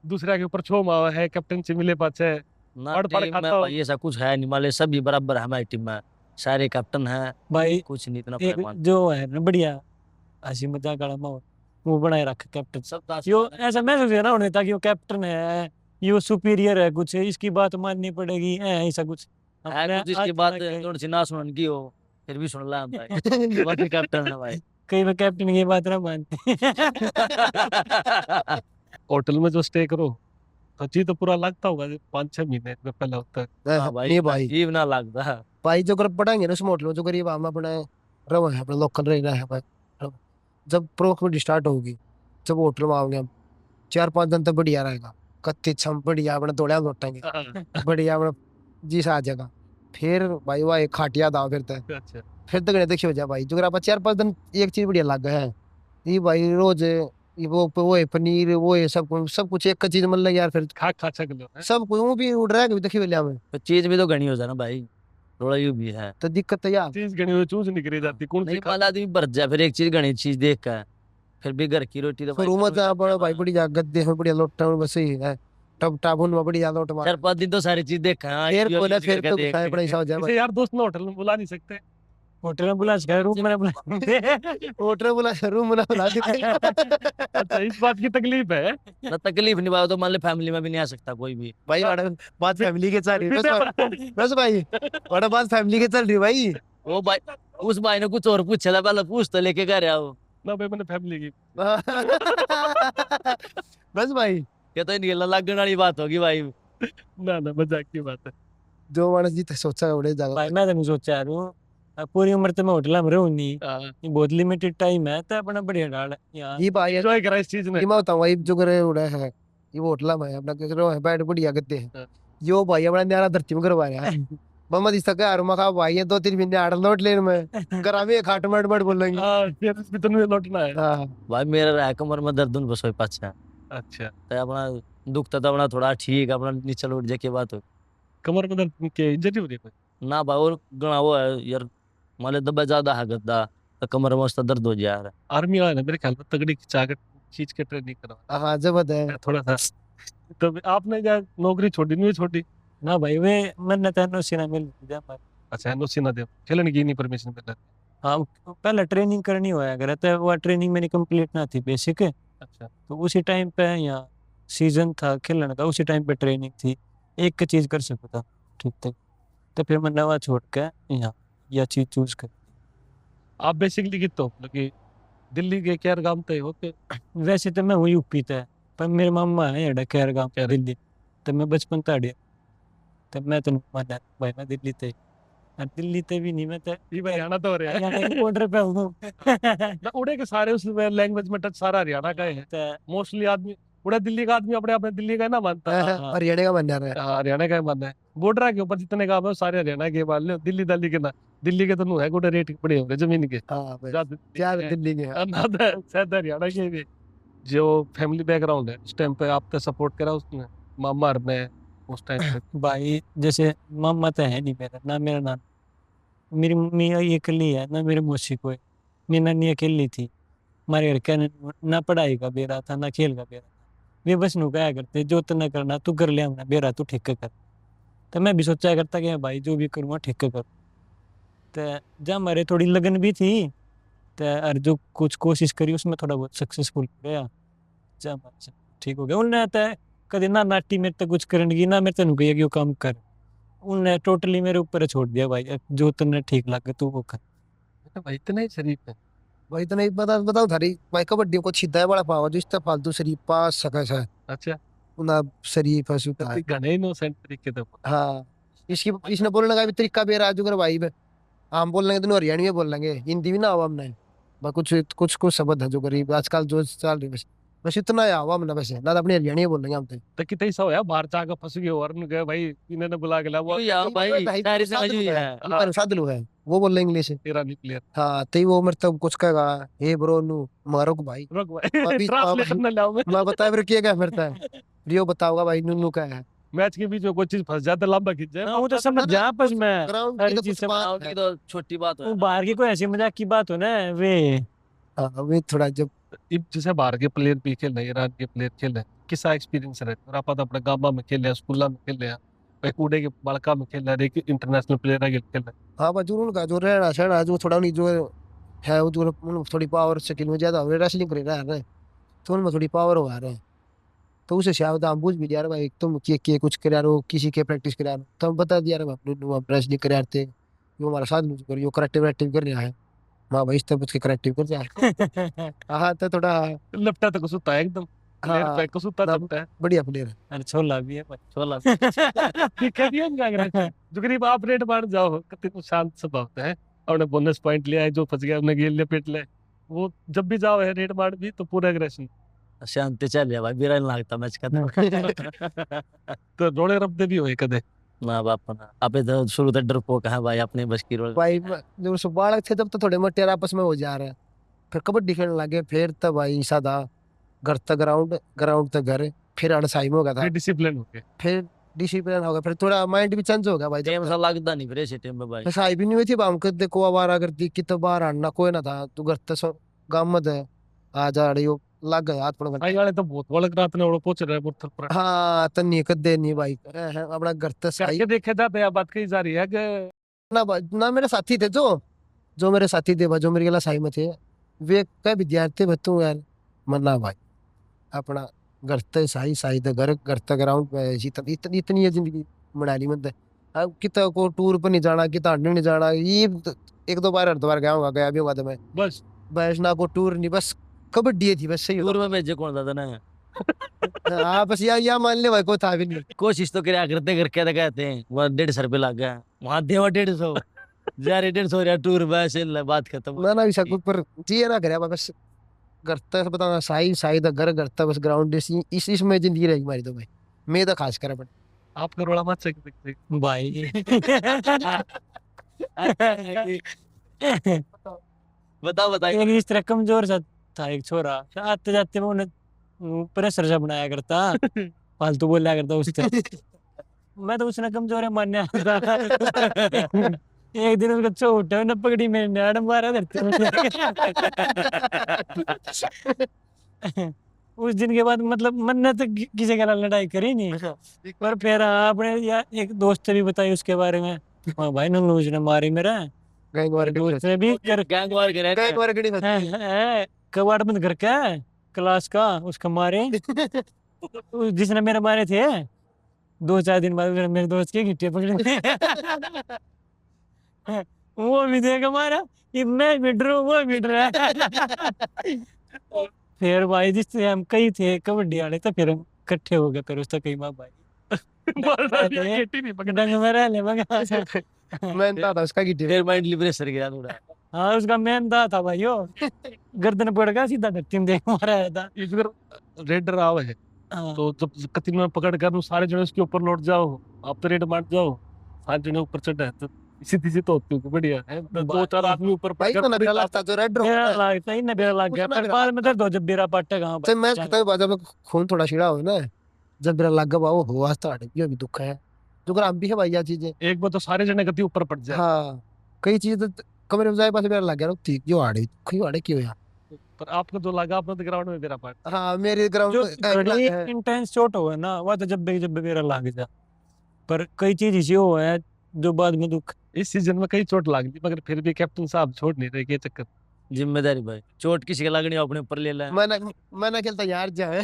दूसरा के ऊपर छो मावा है, कैप्टन से मिले पाचे ना पढ़ टीम खाता में हूँ। भाई ऐसा कुछ है नहीं, माले सभी बराबर है हमारी टीम में, सारे कैप्टन हैं भाई कुछ नहीं इतना एक फर्क जो है ना बढ़िया हंसी मजाक वाला माहौल वो बनाए रखे कैप्टन। सब ताश यो है। ऐसा महसूस है ना उन्हें, ताकि वो कैप्टन है, ये सुपीरियर है, कुछ इसकी बात माननी पड़ेगी, ऐसा कुछ है अपने कुछ इसकी आज बात तक थोड़ी सी ना सुनन की हो, फिर भी सुन ला भाई। बाकी कैप्टन है भाई। कई बार कैप्टन की बात ना मानते। होटल में जो स्टे करो तो जी तो पूरा लगता होगा 5-6 महीने में पहले होता है। हाँ भाई, नहीं भाई, जीव ना लगता। भाई जो कर पढ़ाएंगे ना उस होटल में, जो गरीब आम अपना रहो है, अपना लोकल रह है भाई। जब प्रोग्राम स्टार्ट होगी, जब होटल में आओगे हम 4-5 दिन तक बढ़िया रहेगा, कत्ती छम बढ़िया अपना दौड़ा लौटेंगे, बढ़िया अपना जी सा आ जाएगा। फिर भाई वह एक खाटिया दाव फिरता है, अच्छा फिर तक देखिए हो जाए भाई। जो आप 4-5 दिन एक चीज बढ़िया लग है, ये भाई रोज ये वो है पनीर, वो है सब कुछ एक का चीज मन लग यार, फिर खा सकते हो। सब कुछ वो भी उड़ रहा है देखिए लिया में, तो चीज भी तो घनी हो जाए ना भाई, थोड़ा यूं भी है। तो दिक्कत है यार। चीज गणी हुई चूज नहीं करी जाती, कौन सी नहीं माला आदमी भर जाए, फिर एक चीज घनी चीज देख कर, फिर भी घर की रोटी तो फिर भाई उमर कभी बड़ा भाई खाना। बढ़िया गद्दे में बढ़िया लोटा बस ही है, टब टाबुन में बढ़िया लोट मार, 4-5 दिन तो सारी चीज देखा है। फिर कोने फिर तो खाए पड़े हो जाए इसे भाई। यार दोस्त में होटल में बुला नहीं सकते। होटल में बुला सकते, रूम में बुला। होटल बुला रूम बुला बुला अच्छा इस बात की तकलीफ है। ना तकलीफ नहीं भाई, तो मान ले फैमिली में भी नहीं आ सकता कोई भी। भाई बड़ा बात फैमिली के चल रही है बस भाई, बड़ा बात फैमिली के चल रही है भाई। वो भाई उस भाई ने कुछ और पूछा था, पहले पूछ तो लेके गए आओ। ना भाई मैंने फैमिली की। बस भाई ये तो इनकी लगन वाली बात होगी भाई। ना मजाक की बात है। जो मानस जी सोचा उड़े जाएगा भाई मैं तो नहीं सोचा यार हूँ, पूरी उम्र तो मैं होटल में रहूँ नहीं, ये बहुत लिमिटेड टाइम है, तो अपना बढ़िया डाल यार। ये भाई एंजॉय करा इस चीज में। ये मैं बताऊं भाई, जो करे उड़ा है ये होटल में अपना किस रो है बैठ बढ़िया गद्दे हाँ। हैं, यो भाई अपना न्यारा धरती में करवा रहा है। मम्मा दिस तक यार मखा भाई ये 2-3 महीने आड़ लौट लेन में करा में खाट मट मट बोलेंगे। हाँ फिर इस भीतर में लौटना है। हां भाई मेरा रहा कमर में दर्द उन बस पाछा, अच्छा तो अपना दुख तो अपना थोड़ा ठीक, अपना नीचे लौट जाके बात हो कमर में दर्द के इंजरी हो रही है कोई? ना भाई। और गणा वो है यार, मान ले दबा ज्यादा है गद्दा तो कमर में उसका दर्द हो जाए यार। आर्मी वाले ने मेरे ख्याल में तगड़ी खींच के ट्रेनिंग करा। हां जबरदस्त है। थोड़ा सा तो आपने क्या नौकरी छोड़ी नहीं छोड़ी? ना भाई वे मैंने तेनो सीना मिल जा पर अच्छा एनओसी ना दे खेलने की नहीं परमिशन मिल हाँ पहले ट्रेनिंग करनी होया करे तो वो ट्रेनिंग मेरी कंप्लीट ना थी बेसिक अच्छा तो उसी टाइम पे यहाँ सीजन था खेलने का उसी टाइम पे ट्रेनिंग थी एक चीज कर सकता था ठीक तक तो फिर मैं नवा छोड़ के यहाँ यह चीज चूज कर आप बेसिकली कितो मतलब कि दिल्ली के क्या काम थे होके वैसे तो मैं हूँ यूपी ते पर मेरे मामा है यहाँ खैर गाँव खैर। दिल्ली तो मैं बचपन ताड़िया तो मैं तो माना भाई मैं दिल्ली ते और दिल्ली ते भी नहीं मैं तो ये भाई हरियाणा तो रहा है हरियाणा के बॉर्डर पे हूँ ना उड़े के सारे उस लैंग्वेज में टच सारा हरियाणा का ही है तो मोस्टली आदमी उड़े दिल्ली का आदमी अपने अपने दिल्ली का ही ना मानता है हाँ। हरियाणा का बन रहा है। हाँ, हरियाणा का ही मानना है बॉर्डर के ऊपर जितने काम है वो सारे हरियाणा के मान लो दिल्ली दिल्ली के ना दिल्ली के तो नु है गोटे रेट बड़े होंगे जमीन के हाँ भाई, ज्यादा चार है, दिल्ली के हैं। और ना तो शायद हरियाणा के भी जो फैमिली बैकग्राउंड है उस टाइम पे आपने सपोर्ट करा उसने मामा ने उस टाइम पे भाई जैसे मामा तो है नहीं मेरा ना मेरा नाना मेरी मम्मी ये अकेली है ना मेरी मौसी कोई मेरी नानी अकेली थी हमारे घर का ना पढ़ाई का बेरा था ना खेल का बेरा था वे बस नु कहा करते जो तो ना करना तू कर ले हमने बेरा तू ठीक कर तो मैं भी सोचा करता कि भाई जो भी करूँगा ठीक कर तो जब हमारे थोड़ी लगन भी थी तो और जो कुछ कोशिश करी उसमें थोड़ा बहुत सक्सेसफुल गया जब हमारे से ठीक हो गया उन्हें तो कभी ना नाटी मेरे तक कुछ करने की ना मेरे तक कही कि वो काम कर उन्हें टोटली मेरे ऊपर छोड़ दिया भाई अब जो तुमने ठीक लगे तू वो कर भाई इतना ही शरीफ है भाई तो नहीं पता बताओ थारी भाई कबड्डी को छिदा बड़ा पावा जो इस फालतू शरीफ पास सका है अच्छा उना शरीफ है तो सुता है। घने इनोसेंट तरीके तो हाँ इसकी इसने बोलने का भी तरीका भी राजू कर भाई हम बोल लेंगे तो हरियाणवी में बोल लेंगे हिंदी भी ना आवा हमने बस कुछ कुछ कुछ शब्द है जो गरीब आजकल जो चल रही बस बस इतना ही आवा हमने वैसे ना तो अपनी हरियाणवी में बोल लेंगे हम तो कितना ही सौ है बाहर जाकर फंस गए और उन्होंने कहा भाई इन्होंने बुला के ला वो या भाई सारी समझ हुई है पर सादलू है वो बोल रहे इंग्लिश ईरानी प्लेयर हाँ तो वो मतलब कुछ कहेगा हे ब्रो नु मारो को भाई रुक भाई अभी- ट्रांसलेटर ना लाओ मैं मैं बताया फिर क्या फिरता है रियो बताओगा भाई नुनू का है मैच के बीच में कोई चीज फंस जाता लंबा खिंच जाए हाँ, वो तो समझ जा आपस में ग्राउंड सारी की तो चीज कुछ समझ बात ग्राउंड है। की तो छोटी बात वो है बाहर की कोई ऐसी मजाक की बात हो ना वे हाँ वे थोड़ा जब इब जैसे बाहर के प्लेयर भी खेल रहे ईरान के प्लेयर खेल रहे किसा एक्सपीरियंस रहे और आप अपने गांव में खेल रहे स्कूल में खेल रहे एक कूड़े के बड़का में खेल रहे एक इंटरनेशनल प्लेयर है खेल रहे हाँ बस जरूर उनका जो रहना सहना जो थोड़ा उन्हीं जो है वो जो उन थोड़ी पावर स्किल में ज्यादा हो रही रेसलिंग कर रहे हैं तो उनमें थोड़ी पावर हो रहे हैं तो उसे शायद हम बुझ भी दिया भाई तुम के कुछ करा रहे हो किसी के प्रैक्टिस करा रहे हो तो हम बता दिया हम रेसलिंग कर रहे थे जो हमारा साथ में कर करेक्टिव एक्टिव कर रहा है हाँ भाई इस तरह के करेक्टिव कर रहा है हाँ तो थोड़ा लपटा तो कुछ है एकदम प्लेयर हाँ पे कुछ होता ना- चलता है बढ़िया प्लेयर है अरे छोला भी है भाई छोला ठीक है दिया इनका अगर जो गरीब आप रेट मार जाओ कितने शांत स्वभाव होता है अपने बोनस पॉइंट लिया है जो फंस गया उन्हें गेल लपेट ले वो जब भी जाओ है रेट मार भी तो पूरा एग्रेशन शांति चल रहा भाई बिरा लगता मैच का तो रोड़े रबदे भी होए कदे ना बाप ना अबे तो शुरू तक डरपोक है भाई अपने बस की रोल भाई जब से बालक थे तब तो थोड़े मटेर आपस में हो जा रहे हैं फिर कबड्डी खेलने लगे फिर तब भाई सादा घर तक ग्राउंड ग्राउंड तक घर फिर अनसाई में हो गया था फिर डिसिप्लिन हो गए फिर डिसिप्लिन हो गया फिर थोड़ा माइंड भी चेंज हो गया भाई टेम सा लगता नहीं फिर ऐसे टेम में भाई साई भी नहीं हुई थी हम कद को आवारा करती कि तो बाहर आना कोई ना था तू घर तक गाँव में थे आ जा रही हो लग गया हाथ पड़ भाई वाले तो बहुत वलक रात ने पहुंच रहे बुरथल पर हाँ तो नहीं कदे नहीं भाई अपना घर तक साई करके देखे जाते हैं बात कही जा रही है कि ना मेरे साथी थे जो मेरे साथी थे जो मेरे गला साई में थे वे कई विद्यार्थी बतू यार मना भाई अपना घर तक साई साई तो घर तक ग्राउंड पे ऐसी तब इतनी है जिंदगी बना ली मतलब अब कितना को टूर पर नहीं जाना कितना हटने नहीं जाना ये एक दो बार हरिद्वार गया होगा गया भी होगा तो मैं बस ना को टूर नहीं बस कबड्डी थी बस सही टूर में भेजे कौन था ना हाँ बस या मान ले भाई कोई था भी नहीं कोशिश तो क्या करते घर क्या कहते हैं वहाँ 150 रुपये लग गया वहाँ देवा 150 जा रहे 150 यार टूर बस बात खत्म ना भी सब पर जी ना करे बस घर तक बताना साई साई दा घर तक बस ग्राउंड इस इसमें जिंदगी रहेगी हमारी तो भाई मैं तो खास कर अपन आपका रोड़ा मत सकते भाई बताओ बताइए एक इस तरह कमजोर सा था एक छोरा आते जाते में उन्हें प्रेशर सा बनाया करता फालतू बोला करता उससे मैं तो उसने कमजोर है मान्या एक दिन उसका चोट है न पकड़ी मेरे नाड़ मारा धरती में। उस दिन के बाद मतलब मैंने तो किसी के साथ लड़ाई करी नहीं, पर फिर हाँ, अपने यार एक दोस्त ने भी बताई उसके बारे में। हाँ भाई नन्नू उसने मारी मेरा, गैंग वार दोस्त ने भी कर गैंग वार के रहते गैंग वार गड़ी है, कबाड़ बंद करके क्लास का उसका मारे। जिसने मेरे मारे थे 2-4 दिन बाद मेरे दोस्त के गिट्टे पकड़े। वो भी देगा मारा, ये मैं भी डरू वो भी डरा। फिर भाई जिससे हम कई थे कबड्डी वाले, तो फिर हम इकट्ठे हो गए, फिर उसका कई माँ भाई गेटी नहीं पकड़ा। डंग में रह ले मगर। मैं था उसका की टीम फिर माइंड लिबरेशन गया थोड़ा। हाँ उसका मेन था भाई वो, गर्दन पड़ गया सीधा धरती में देख मारा था। इधर रेडर आवे है हाँ, तो जब कतिन में पकड़ कर सारे जने उसके ऊपर लौट जाओ, आप तो रेड मार जाओ, सारे जने ऊपर चढ़े तो सीधी तो होती है बढ़िया है। तो 2-4 आदमी ऊपर भाई पकड़ तो नबीरा लगता जो रेड मेरा होता है लगता ही ना मेरा लग गया, उसमें पर मेरा- बाद में दर्द हो जब मेरा पट्टेगा। जब मैच खत्म हुआ, जब खून थोड़ा छिड़ा हो ना, जब मेरा लग गया वो हुआ तो हट गया, भी दुख है जो ग्राम भी है भाई ये चीजें। एक बार तो सारे जने गति ऊपर पड़ जाए। हाँ कई चीज तो कमरे में जाए पास मेरा लग गया रुकती क्यों आड़े क्यों आड़े क्यों यार। पर आपको जो लगा आपने तो ग्राउंड में मेरा पार्ट हाँ मेरे ग्राउंड जो में बड़ी इंटेंस चोट हो ना, वो तो जब भी मेरा लग जा, पर कई चीज इसी हो है जो बाद में दुख। इस सीजन में कई चोट लग गई, मगर फिर भी कैप्टन साहब छोड़ नहीं रहे, ये चक्कर। जिम्मेदारी भाई, चोट किसी के लगनी अपने ऊपर ले ले। मैंने खेलता यार जाए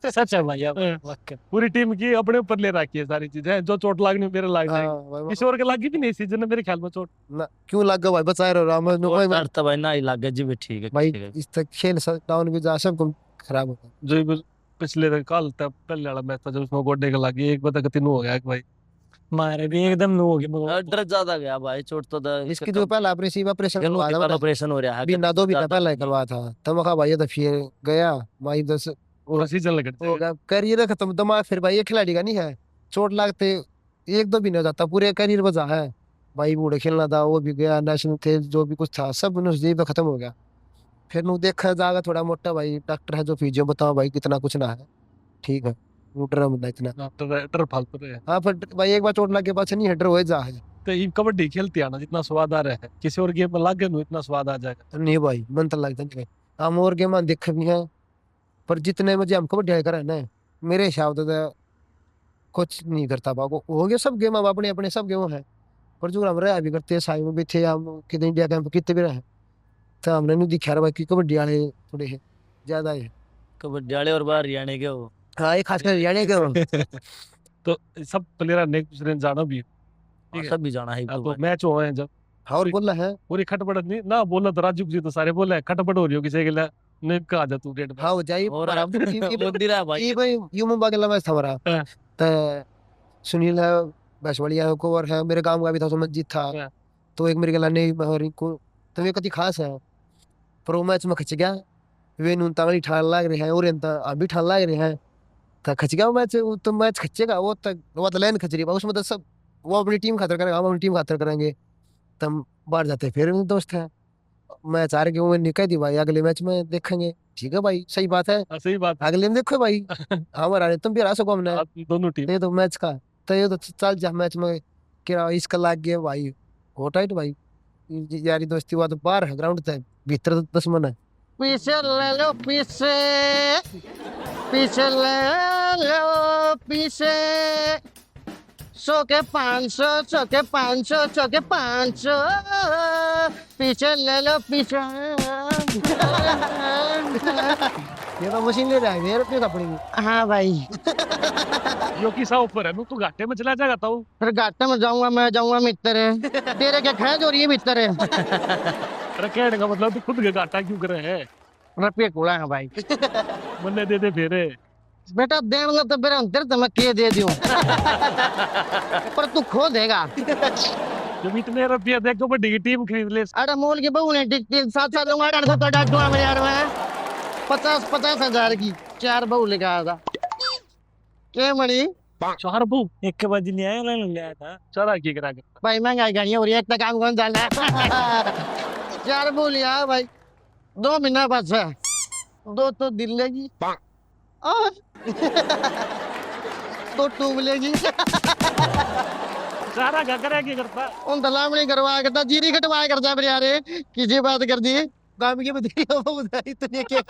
सच है भाई, अब हाँ। वाकई। पूरी टीम की अपने ऊपर ले रखी है सारी चीजें, जो चोट लगनी मेरे लग जाएगी। किसी और के लगी भी नहीं सीजन में मेरे ख्याल में चोट। ना क्यों लग गया भाई बचा रहा राम डरता भाई ना ही लग गया जी भी ठीक है भाई किसी का। इस तक खेल डाउन भी जा सब खराब होता है। जो भी पिछले कल तक पहले वाला मैच था जब उसमें गोडे का लगी, एक बार तक तीनों हो गया कि भाई मारे भी एकदम नो हो गया। डर ज्यादा गया भाई, चोट तो इसकी जो पहला ऑपरेशन ऑपरेशन हो रहा है बिना 2 महीना पहले ही करवा था तब मैं कहा भाई ये तो फिर गया भाई 10 पूरा सीजन लग हो जाएगा। गया करियर खत्म दिमाग फिर भाई ये खिलाड़ी का नहीं है। चोट लगते 1-2 महीने हो जाता पूरे करियर बचा है भाई। बूढ़े खेलना था वो भी गया, नेशनल थे जो भी कुछ था सब नजदीक पे खत्म हो गया। फिर नु देखा जाएगा थोड़ा मोटा भाई डॉक्टर है जो फिजियो बताओ भाई कितना कुछ ना है ठीक है वो डर मत इतना। डर फालतू रहे। हाँ पर भाई एक बार चोट लग के पास नहीं है डर हो जा है तो ये कबड्डी खेलती है ना, जितना स्वाद आ रहा है किसी और गेम में लग गए इतना स्वाद आ जाएगा। नहीं भाई मन तो लगता नहीं हम और गेम देख भी हैं पर जितने मुझे हम कबड्डी करे ना मेरे हिसाब से तो कुछ नहीं करता बाको हो गया सब गेम अब अपने अपने सब गेम है। पर जो हम रहे भी करते हैं साई में भी थे हम कितने इंडिया कैंप कितने भी रहे तो हमने नहीं दिखा रहा भाई कि कबड्डी वाले थोड़े है ज्यादा है। कबड्डी वाले और बाहर हरियाणा के हो। हाँ ये खासकर हरियाणा के तो सब प्लेयर ने एक दूसरे ने जाना भी है। ठीक है। सब भी जाना है तो मैच हुए हैं जब हाँ और बोल रहा है पूरी खटपट नहीं ना बोला तो राजू जी तो सारे बोले खटपट हो रही हो किसी के लिए नहीं कहा जा तू रेड में। हाँ हो जाए और मंदिर है भाई। ये भाई यू मुंबई के मैच था हमारा हाँ। तो सुनील है बैशवाड़िया है कोवर है मेरे गांव का भी था सुमनजीत था हाँ। तो एक मेरे गला नहीं को तो वे कति खास है पर वो मैच में खच गया वे नून तांगड़ी ठाल लाग रहे हैं और हम भी ठाल लाग रहे हैं तो खच गया मैच तो मैच खचेगा वो तो लाइन खच रही है उसमें तो सब वो अपनी टीम खातर करेंगे हम अपनी टीम खातर करेंगे तब बाहर जाते फिर दोस्त है मैच हार के वो निकल दी भाई अगले मैच में देखेंगे ठीक है भाई सही बात है हाँ, सही बात अगले में देखो भाई हमारा तुम भी हरा सको हमने आप दोनों टीम ये तो मैच का तो ये तो चल जा मैच में क्या इसका लाग गया भाई हो टाइट भाई यारी दोस्ती हुआ तो बाहर है ग्राउंड तक भीतर तो दुश्मन है। पीछे ले लो पीछे ले लो पीछे 100 के 500 100 के 500 100 के 500 पीछे ले लो पीछे। ये तो मशीन ले रहा है मेरे पे अपनी। हाँ भाई यो किसा ऊपर है तू घाटे में चला जाएगा ताऊ। फिर घाटे में जाऊंगा मैं जाऊंगा मित्र है तेरे क्या खैज और ये मित्र है अरे कहने का मतलब तू खुद के घाटा क्यों करे है रुपये कूड़ा है भाई। मन्ने दे फेरे बेटा देंगे तो मेरे अंतर तो मैं के दे दूं पर तू खो देगा। जब इतने रुपया दे कबड्डी की टीम खरीद ले। अरे मोल के बहू ने टिकट 7-7 दूंगा 800 तो डाक दूंगा मेरे यार में 50 हजार की 4 बहू लेके आया था के मणि 4 बहू एक के बाद ले आया ले आया था। चला की करा के भाई महंगाई गाड़ी हो रही है एक काम कौन चल रहा है 4 बहू लिया भाई 2 महीना बस है 2 तो दिल लेगी और 2 टूब लेगी सारा घकरा की करता उन दलाम नहीं करवाया करता जीरी कटवाया करता मेरे यार किसी बात कर दी काम की बधाई हो बधाई तो नहीं क्या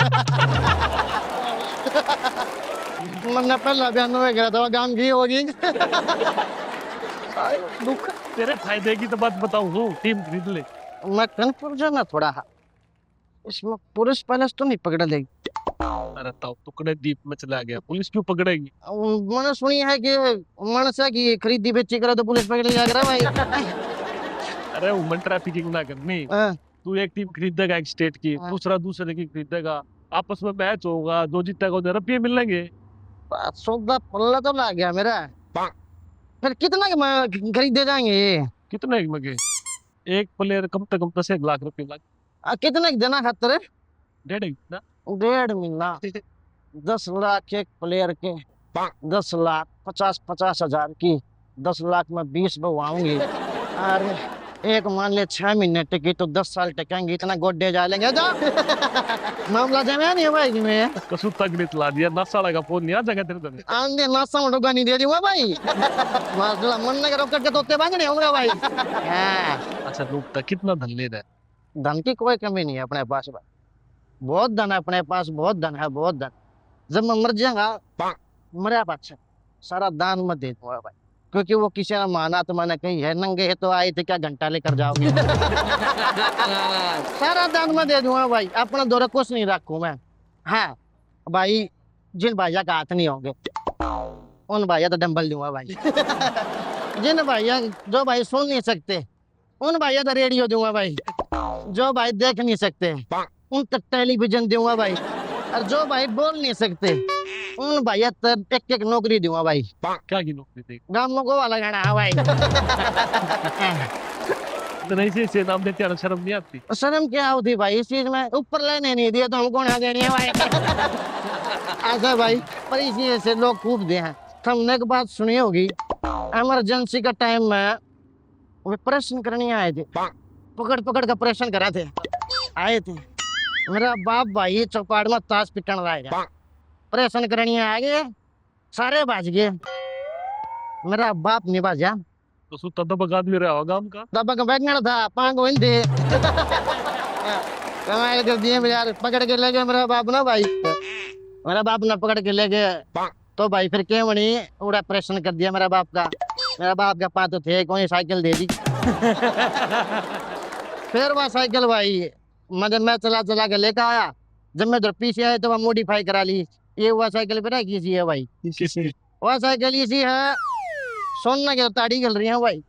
मैंने पहला बयान में गया था गांव की होगी दुख। तेरे फायदे की तो बात बताऊं, टीम खरीद ले। मैं कंफ्यूजन है थोड़ा, इसमें पुलिस पैलेस तो नहीं पकड़ लेगी। अरे ताऊ टुकड़े दीप में चला गया, पुलिस क्यों पकड़ेगी? मैंने सुनी है कि मनसा की खरीदी बेची करे तो पुलिस पकड़ लिया करे भाई। अरे वुमन ट्रैफिकिंग ना करनी। हाँ, तू एक टीम खरीदेगा एक स्टेट की, हाँ। दूसरा दूसरे की खरीदेगा, आपस में मैच होगा, जो जीतेगा उन्हें रुपये मिलेंगे। सौदा पल्ला तो ला गया मेरा। फिर कितना के मैं खरीदे जाएंगे ये? कितने में? एक प्लेयर कम से कम 10 लाख रुपए लग। कितने के देना खातर है? 1.5 ना 1.5 महीना 10 लाख एक प्लेयर के, 10 लाख 50 हजार की, 10 लाख में 20 बढ़वाऊंगी। अरे एक मान ले 6 महीने टिकी तो 10 साल टिकेंगे, इतना गोड्डे जा लेंगे जा। मामला जमे नहीं भाई में कसू तगड़ी ला दिया, नशा का फोन नहीं आ जाएगा तेरे दर। आंधे नासा मटोगा नहीं दे दूंगा भाई। मासला मन ना करो करके तोते बांधने होंगे भाई। हाँ, अच्छा लोग कितना धन ले रहा है? धन की कोई कमी नहीं है अपने पास भाई, बहुत धन है अपने पास, बहुत धन है, बहुत धन। जब मैं मर जाऊंगा मरा पाछा सारा दान में दे दूंगा भाई, क्योंकि वो किसी ने माना तो मैंने कही है नंगे है तो आए थे क्या घंटा लेकर जाओगे। सारा दान में दे दूंगा भाई, अपना दौरा कुछ नहीं रखू मैं। हाँ भाई, जिन भैया का हाथ नहीं होंगे उन भैया तो डंबल दूंगा भाई। जिन भैया जो भाई सुन नहीं सकते उन भैया तो रेडियो दूंगा भाई, जो भाई देख नहीं सकते उन तक टेलीविजन दूंगा भाई, और जो भाई बोल नहीं सकते उन भैया तक एक नौकरी दूंगा भाई। क्या की नौकरी देगी? गाँव को वाला गाना है भाई। तो नहीं से नाम देते हैं, शर्म नहीं आती? शर्म क्या होती भाई इस चीज में? ऊपर लेने नहीं दिया तो हमको ना देनी है भाई। ऐसा भाई, पर इसी से लोग खूब दे हैं। हमने एक बात सुनी होगी, इमरजेंसी का टाइम में ऑपरेशन करने आए थे, पकड़ पकड़ का ऑपरेशन करा थे, आए थे। मेरा बाप भाई चौपाड़ में ताश पिटन रहेगा, ऑपरेशन करने आ गए, सारे बाज गए, मेरा बाप नहीं बाजा। तो सुता दबक आदमी रहा होगा हमका। दबक बैठना था पांग थे। कमाल कर दिए यार, पकड़ के ले गए मेरा बाप ना भाई, मेरा बाप ने पकड़ के ले गए तो भाई फिर क्या बनी, पूरा ऑपरेशन कर दिया मेरा बाप का। मेरा बाप का पाँव तो थे, कोई साइकिल दे दी। फिर वह साइकिल भाई मैं चला चला के लेकर आया, जब मैं इधर पीछे आया तो वह मॉडिफाई करा ली। ये वह साइकिल पे ना किसी है भाई, वह साइकिल इसी है, सोने के ताड़ी चल रही है भाई।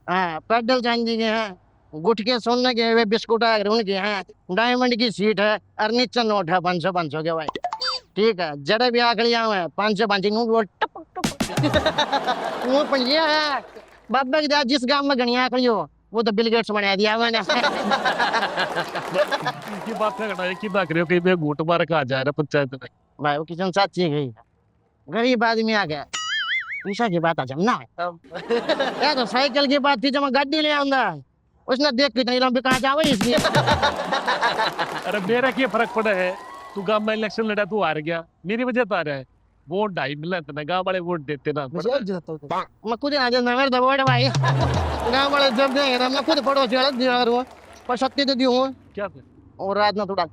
हाँ, पेडल चेंज के हैं, गुटके सोने के, वे बिस्कुट उनके हैं, डायमंड की सीट है, और नीचे नोट है 500 के भाई। ठीक है, जड़े भी आखड़िया हुए 500 पंजिया है। बाबा की जिस गांव में गणिया आखड़ी हो वो तो बिल गेट्स बना दिया मैंने। की बात है कि बात रहे हो कि मैं घूट मार के आ जा रहा पंचायत में। भाई वो किचन साची गई, गरीब आदमी आ गया, पैसा की बात आ जमना है। क्या तो साइकिल की बात थी, जब मैं गाड़ी ले आऊंगा उसने देख कितनी लंबी कहाँ जावे इसलिए। अरे मेरा क्या फर्क पड़ा है? तू गांव में इलेक्शन लड़ा, तू हार गया, मेरी वजह तो आ रहा है। वोट 2.5 मिला था, गांव वाले वोट देते ना। मैं खुद आ जाना मेरे दबोड़ भाई, गांव वाले जब देंगे ना मैं खुद फोटो चढ़ा दिया करूँ, पर शक्ति तो दी हूँ। क्या था? और रात में थोड़ा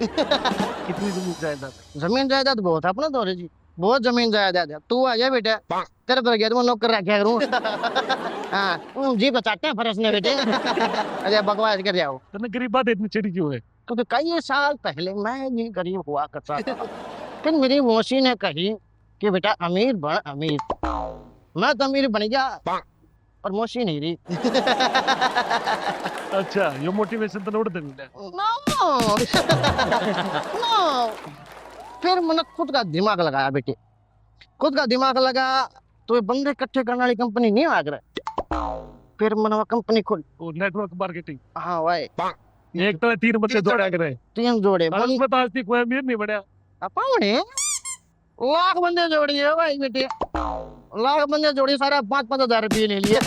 कितनी जमीन जायदाद? जमीन जायदाद बहुत अपना तो जी, बहुत जमीन जायदाद है। तू आ जा बेटा, तेरे पर गया तो मैं नौकर रखा करूँ। हाँ जी बचाते हैं फरस ने बेटे। अरे बकवास कर जाओ। तो गरीब बात इतनी चिड़ी क्यों है? क्योंकि कई साल पहले मैं भी गरीब हुआ करता था, फिर मेरी मौसी ने कही कि बेटा अमीर बन अमीर। मैं तो अमीर बन गया और मौसी नहीं रही। अच्छा, ये मोटिवेशन तो नोट देना। नो नो, फिर मैंने खुद का दिमाग लगाया बेटे, खुद का दिमाग लगा तो ये बंदे इकट्ठे करने वाली कंपनी नहीं आ रहा। फिर मैंने वो कंपनी खोल, नेटवर्क मार्केटिंग। हाँ भाई, एक तो 3 बच्चे जोड़ा करे, 3 जोड़े आज में तो आज तक कोई अमीर नहीं बढ़िया। अपने लाख बंदे जोड़ी है भाई बेटे, लाख बंदे जोड़ी, सारा 5-5 हजार रुपये ले लिए।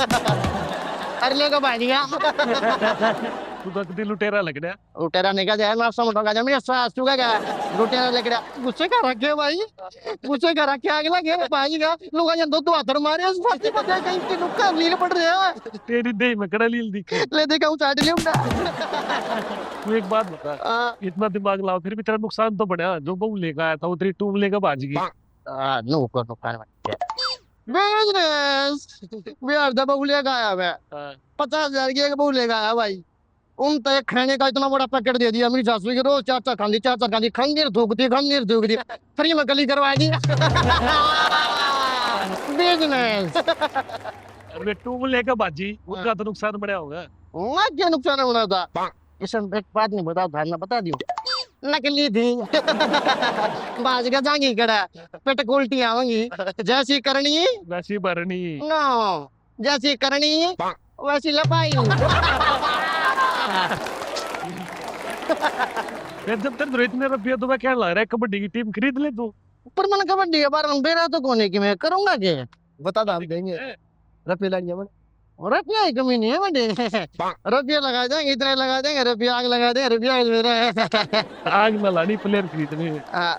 अरे लेकर भाई दिया। तू तो कदी लुटेरा लग रहा लुटेरा निकल जाए मैं समझूंगा जब मेरे सास चुका क्या लुटेरा लग रहा गुस्से का रखे भाई गुस्से का रखे आगे लगे भाई का लोग जन दो हाथ मारे उस फांसी पता कहीं के नुक्का लील पड़ रहे हैं तेरी देह में कड़ा लील दिखे ले देखा हूं चाट लिया तू एक बात बता इतना दिमाग लाओ फिर भी तेरा नुकसान तो बढ़िया जो बहू लेकर आया था वो तेरी टूम लेकर भाज गई नो को नुकसान बिजनेस बिहार दबा उले का आया मैं 50,000 की एक बहू लेकर आया भाई उन तो एक खाने का इतना बड़ा पैकेट दे दिया मेरी सासू की रोज चार खांदी खंजीर थूकती फ्री में गली करवा दी बिजनेस अरे टूम लेकर भाजी उसका तो नुकसान बढ़िया होगा मैं क्या नुकसान होना था इसमें एक बात नहीं बता था बता दियो नकली थी बाज का जाएंगी कड़ा पेट उल्टी आवेंगी जैसी करनी वैसी भरनी नो जैसी करनी वैसी लपाई फिर जब तेरे इतने रुपये तो मैं क्या लग रहा है कबड्डी की टीम खरीद ले तू पर मैंने कबड्डी के बारे में बेरा तो कोने की मैं करूंगा के बता दाम देंगे रुपये लाएंगे मन रुपया की कमी नहीं है बड़े रुपया लगा देंगे इतने लगा देंगे रुपया आग लगा देंगे रुपया मेरा आग न लानी प्लेयर खरीदने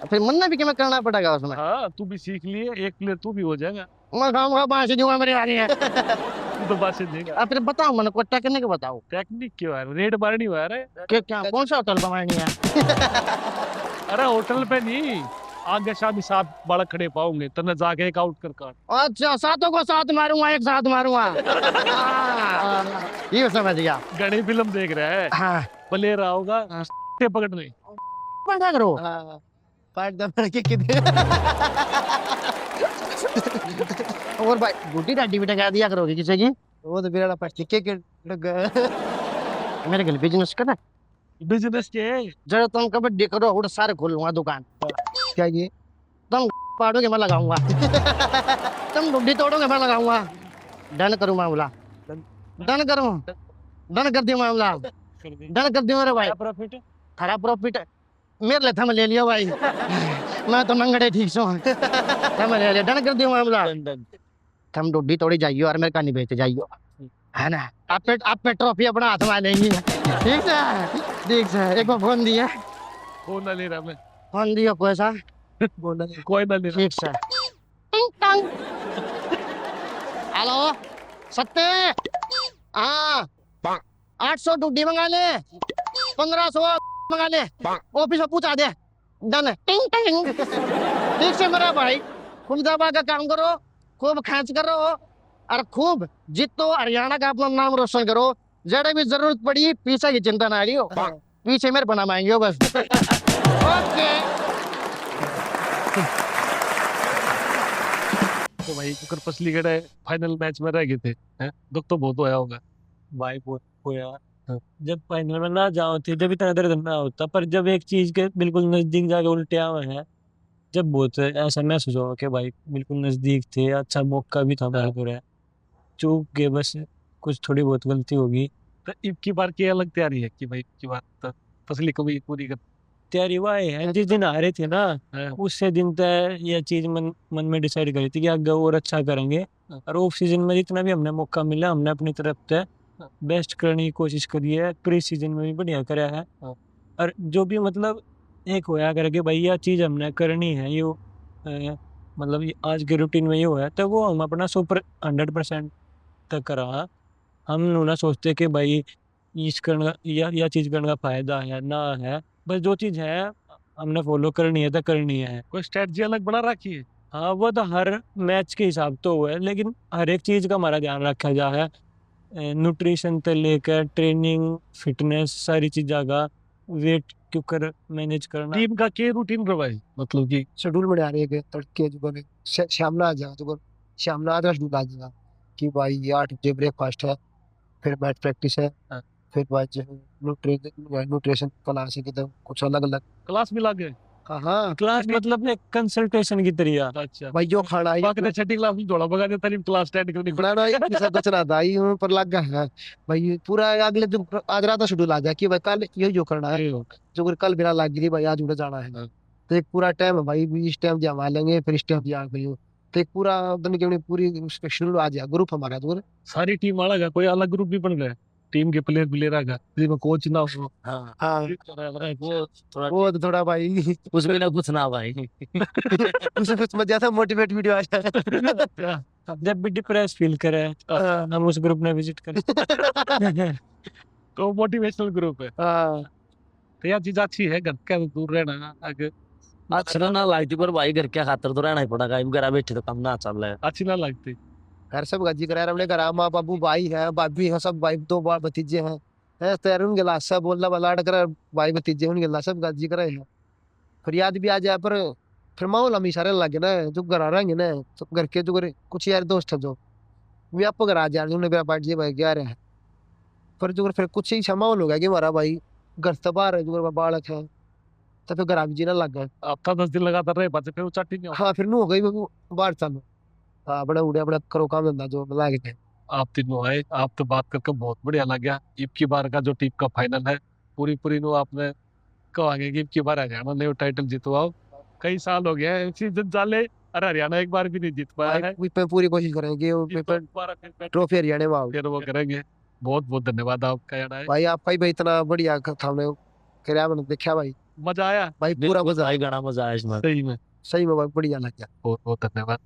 फिर मन भी क्या करना पड़ेगा उसमें हाँ तू भी सीख लिए एक प्लेयर तू भी हो जाएगा मैं खाऊंगा बांस दूंगा मेरी आ रही है तू तो बात से देगा फिर बताओ मैंने को टेक्निक बताओ टेक्निक क्यों है रेड मारनी हुआ है क्या कौन सा होटल बनानी है अरे होटल पे नहीं आगे शादी 7 बालक खड़े पाओगे तने जाके एक आउट कर अच्छा सातों को साथ मारूंगा एक साथ मारूंगा ये समझ गया घनी फिल्म देख रहा है हाँ प्लेयर आओगा पकड़ने क्या करो पार्ट दबा के कितने और भाई गुड्डी डाडी बेटा क्या दिया करोगे किसी की वो तो बिराड़ा पार्ट के लग मेरे घर बिजनेस करना बिजनेस के जरा तुम कबड्डी करो और सारे खोलूंगा दुकान क्या ये पाड़ोगे मैं लगाऊंगा तुम गुड्डी तोड़ोगे मैं लगाऊंगा डन करूं मामला डन करूं डन कर दिया मामला डन कर दिया मेरे भाई प्रॉफिट खराब प्रॉफिट मेरे लिए थम ले लिया भाई मैं तो मंगड़े ठीक सो थम ले लिया डन कर दिया मामला थम गुड्डी तोड़ी जाइए और मेरे कहानी बेच जाइए है ना आप पे ट्रॉफी अपना हाथ में लेंगे ठीक है एक बार फोन दिया फोन ना ले रहा मैं फोन दिया पैसा कोई ना ले रहा ठीक है टिंग टंग हेलो सत्ते हाँ 800 डुड्डी मंगा ले 1500 मंगा ले ऑफिस में पूछा दे डन टिंग टंग ठीक से मेरा भाई खूब दबा का काम करो खूब खर्च करो और खूब जितो हरियाणा का अपना नाम रोशन करो जरा भी जरूरत पड़ी पीछे की चिंता ना करियो पीछे मेरे बना मांगे बस ओके तो भाई कुकर पसली गड़ा फाइनल मैच में रह गए थे हैं दुख तो बहुत होया होगा भाई बहुत होया जब फाइनल में ना जाओ थे जब इतना दर्द ना होता पर जब एक चीज के बिल्कुल नजदीक जाके उल्टे आए हैं जब बहुत ऐसा महसूस हुआ कि भाई बिल्कुल नजदीक थे अच्छा मौका भी था हमारे पूरा चूक गए बस कुछ थोड़ी बहुत गलती होगी तो इब की बार की अलग तैयारी है कि भाई की बात तो फसली को भी पूरी कर तैयारी हुआ है जिस दिन हारे थे ना उससे दिन तक यह चीज मन में डिसाइड करी थी कि आगे और अच्छा करेंगे और ऑफ सीजन में जितना भी हमने मौका मिला हमने अपनी तरफ से बेस्ट करने की कोशिश करी है प्री सीजन में भी बढ़िया करा है और जो भी मतलब एक होया करके भाई यह चीज़ हमने करनी है ये मतलब आज के रूटीन में ये हुआ तो वो हम अपना 100% तक करा हम ना सोचते कि भाई इस करने या चीज़ करने का फायदा है ना है बस जो चीज़ है हमने फॉलो करनी है तो करनी है कोई स्ट्रेटजी अलग बना रखी है हाँ वो तो हर मैच के हिसाब तो हुआ है लेकिन हर एक चीज़ का हमारा ध्यान रखा जा है न्यूट्रिशन से लेकर ट्रेनिंग फिटनेस सारी चीज़ों का वेट क्यों कर मैनेज करना टीम का के रूटीन रवाई मतलब कि शेड्यूल बना रहे हैं तड़के जो बोले शाम ना आ जाएगा तो शाम ना आधा शेड्यूल आ जाएगा कि भाई ये 8 बजे ब्रेकफास्ट है फिर मैच प्रैक्टिस है फिर बाद जो न्यूट्रिशन क्लास है कि तो कुछ अलग अलग क्लास मिला गए हाँ क्लास मतलब एक कंसल्टेशन की तरह अच्छा भाई जो खाना है बाकी छठी क्लास में जोड़ा बगा देता नहीं क्लास अटेंड करनी बनाना जैसा बचना था ये पर लग गया है भाई पूरा अगले दिन आज रात शेड्यूल आ जाए कि भाई कल यही जो करना है जो कल बिना लग गई भाई आज उड़े जाना है तो एक पूरा टाइम है भाई इस टाइम जमा लेंगे फिर इस टाइम जा भाई तो एक पूरा दिन की पूरी शेड्यूल आ जाए ग्रुप हमारा तो सारी टीम वाला का कोई अलग ग्रुप भी बन गया टीम के प्लेयर भी ले रहा है जिसमें कोच ना हो। हाँ हाँ वो थोड़ा वो तो थोड़ा भाई उसमें ना कुछ ना भाई उसमें कुछ मत ज्यादा मोटिवेट वीडियो आ जाए जब भी डिप्रेस फील करे हाँ, हम उस ग्रुप में विजिट करें। तो मोटिवेशनल ग्रुप है। हाँ तो यह चीज अच्छी है, घर के दूर रहना अगर अच्छा ना लगती पर भाई घर क्या खातर तो रहना ही पड़ेगा, घर बैठे तो काम ना चल रहा है। अच्छी ना लगती। घर सब गाजी करा अपने घर माँ बाबू भाई है भाभी है सब भाई दो बार भतीजे हैं है तो यार उनके लाश सब बोलना बलाट कर भाई भतीजे उनके लाश सब गाजी करे हैं फिर याद भी आ जाए पर फिर माहौल हम इशारे लगे ना जो घर आ रहेंगे ना तो घर के जो घर कुछ यार दोस्त है जो वे आपको घर आ जाए उन्हें मेरा पार्टी जी भाई क्या रहा है पर जो फिर कुछ ही अच्छा माहौल हो गया कि हमारा भाई घर से बाहर है जो घर बालक है तो फिर घर आ भी जीना लग गए हफ्ता 10 दिन लगातार रहे बच्चे फिर वो चट्टी नहीं होता। हाँ फिर नू हो गई वो बाहर चलो हाँ बड़ा उड़े बड़ा करो काम धंधा जो लागे थे आप तीनों आए, आप तो बात करके बहुत बढ़िया लग गया। इब की बार का जो टीम का फाइनल है पूरी पूरी नो आपने कहोगे कि इब की बार हरियाणा ने वो टाइटल जितवाओ। कई साल हो गया है सीजन चाले और हरियाणा एक बार भी नहीं जीत पाया है। भाई पे पूरी कोशिश करेंगे वो इस बार दोबारा फिर ट्रॉफी हरियाणा में आओ फिर वो करेंगे। बहुत बहुत धन्यवाद आपका यार है। भाई आपका ही भाई इतना बढ़िया था हमने क्या मैंने देखा भाई मजा आया भाई पूरा मजा भाई घना मजा आया इसमें। सही में। सही में भाई बढ़िया लग गया बहुत बहुत धन्यवाद।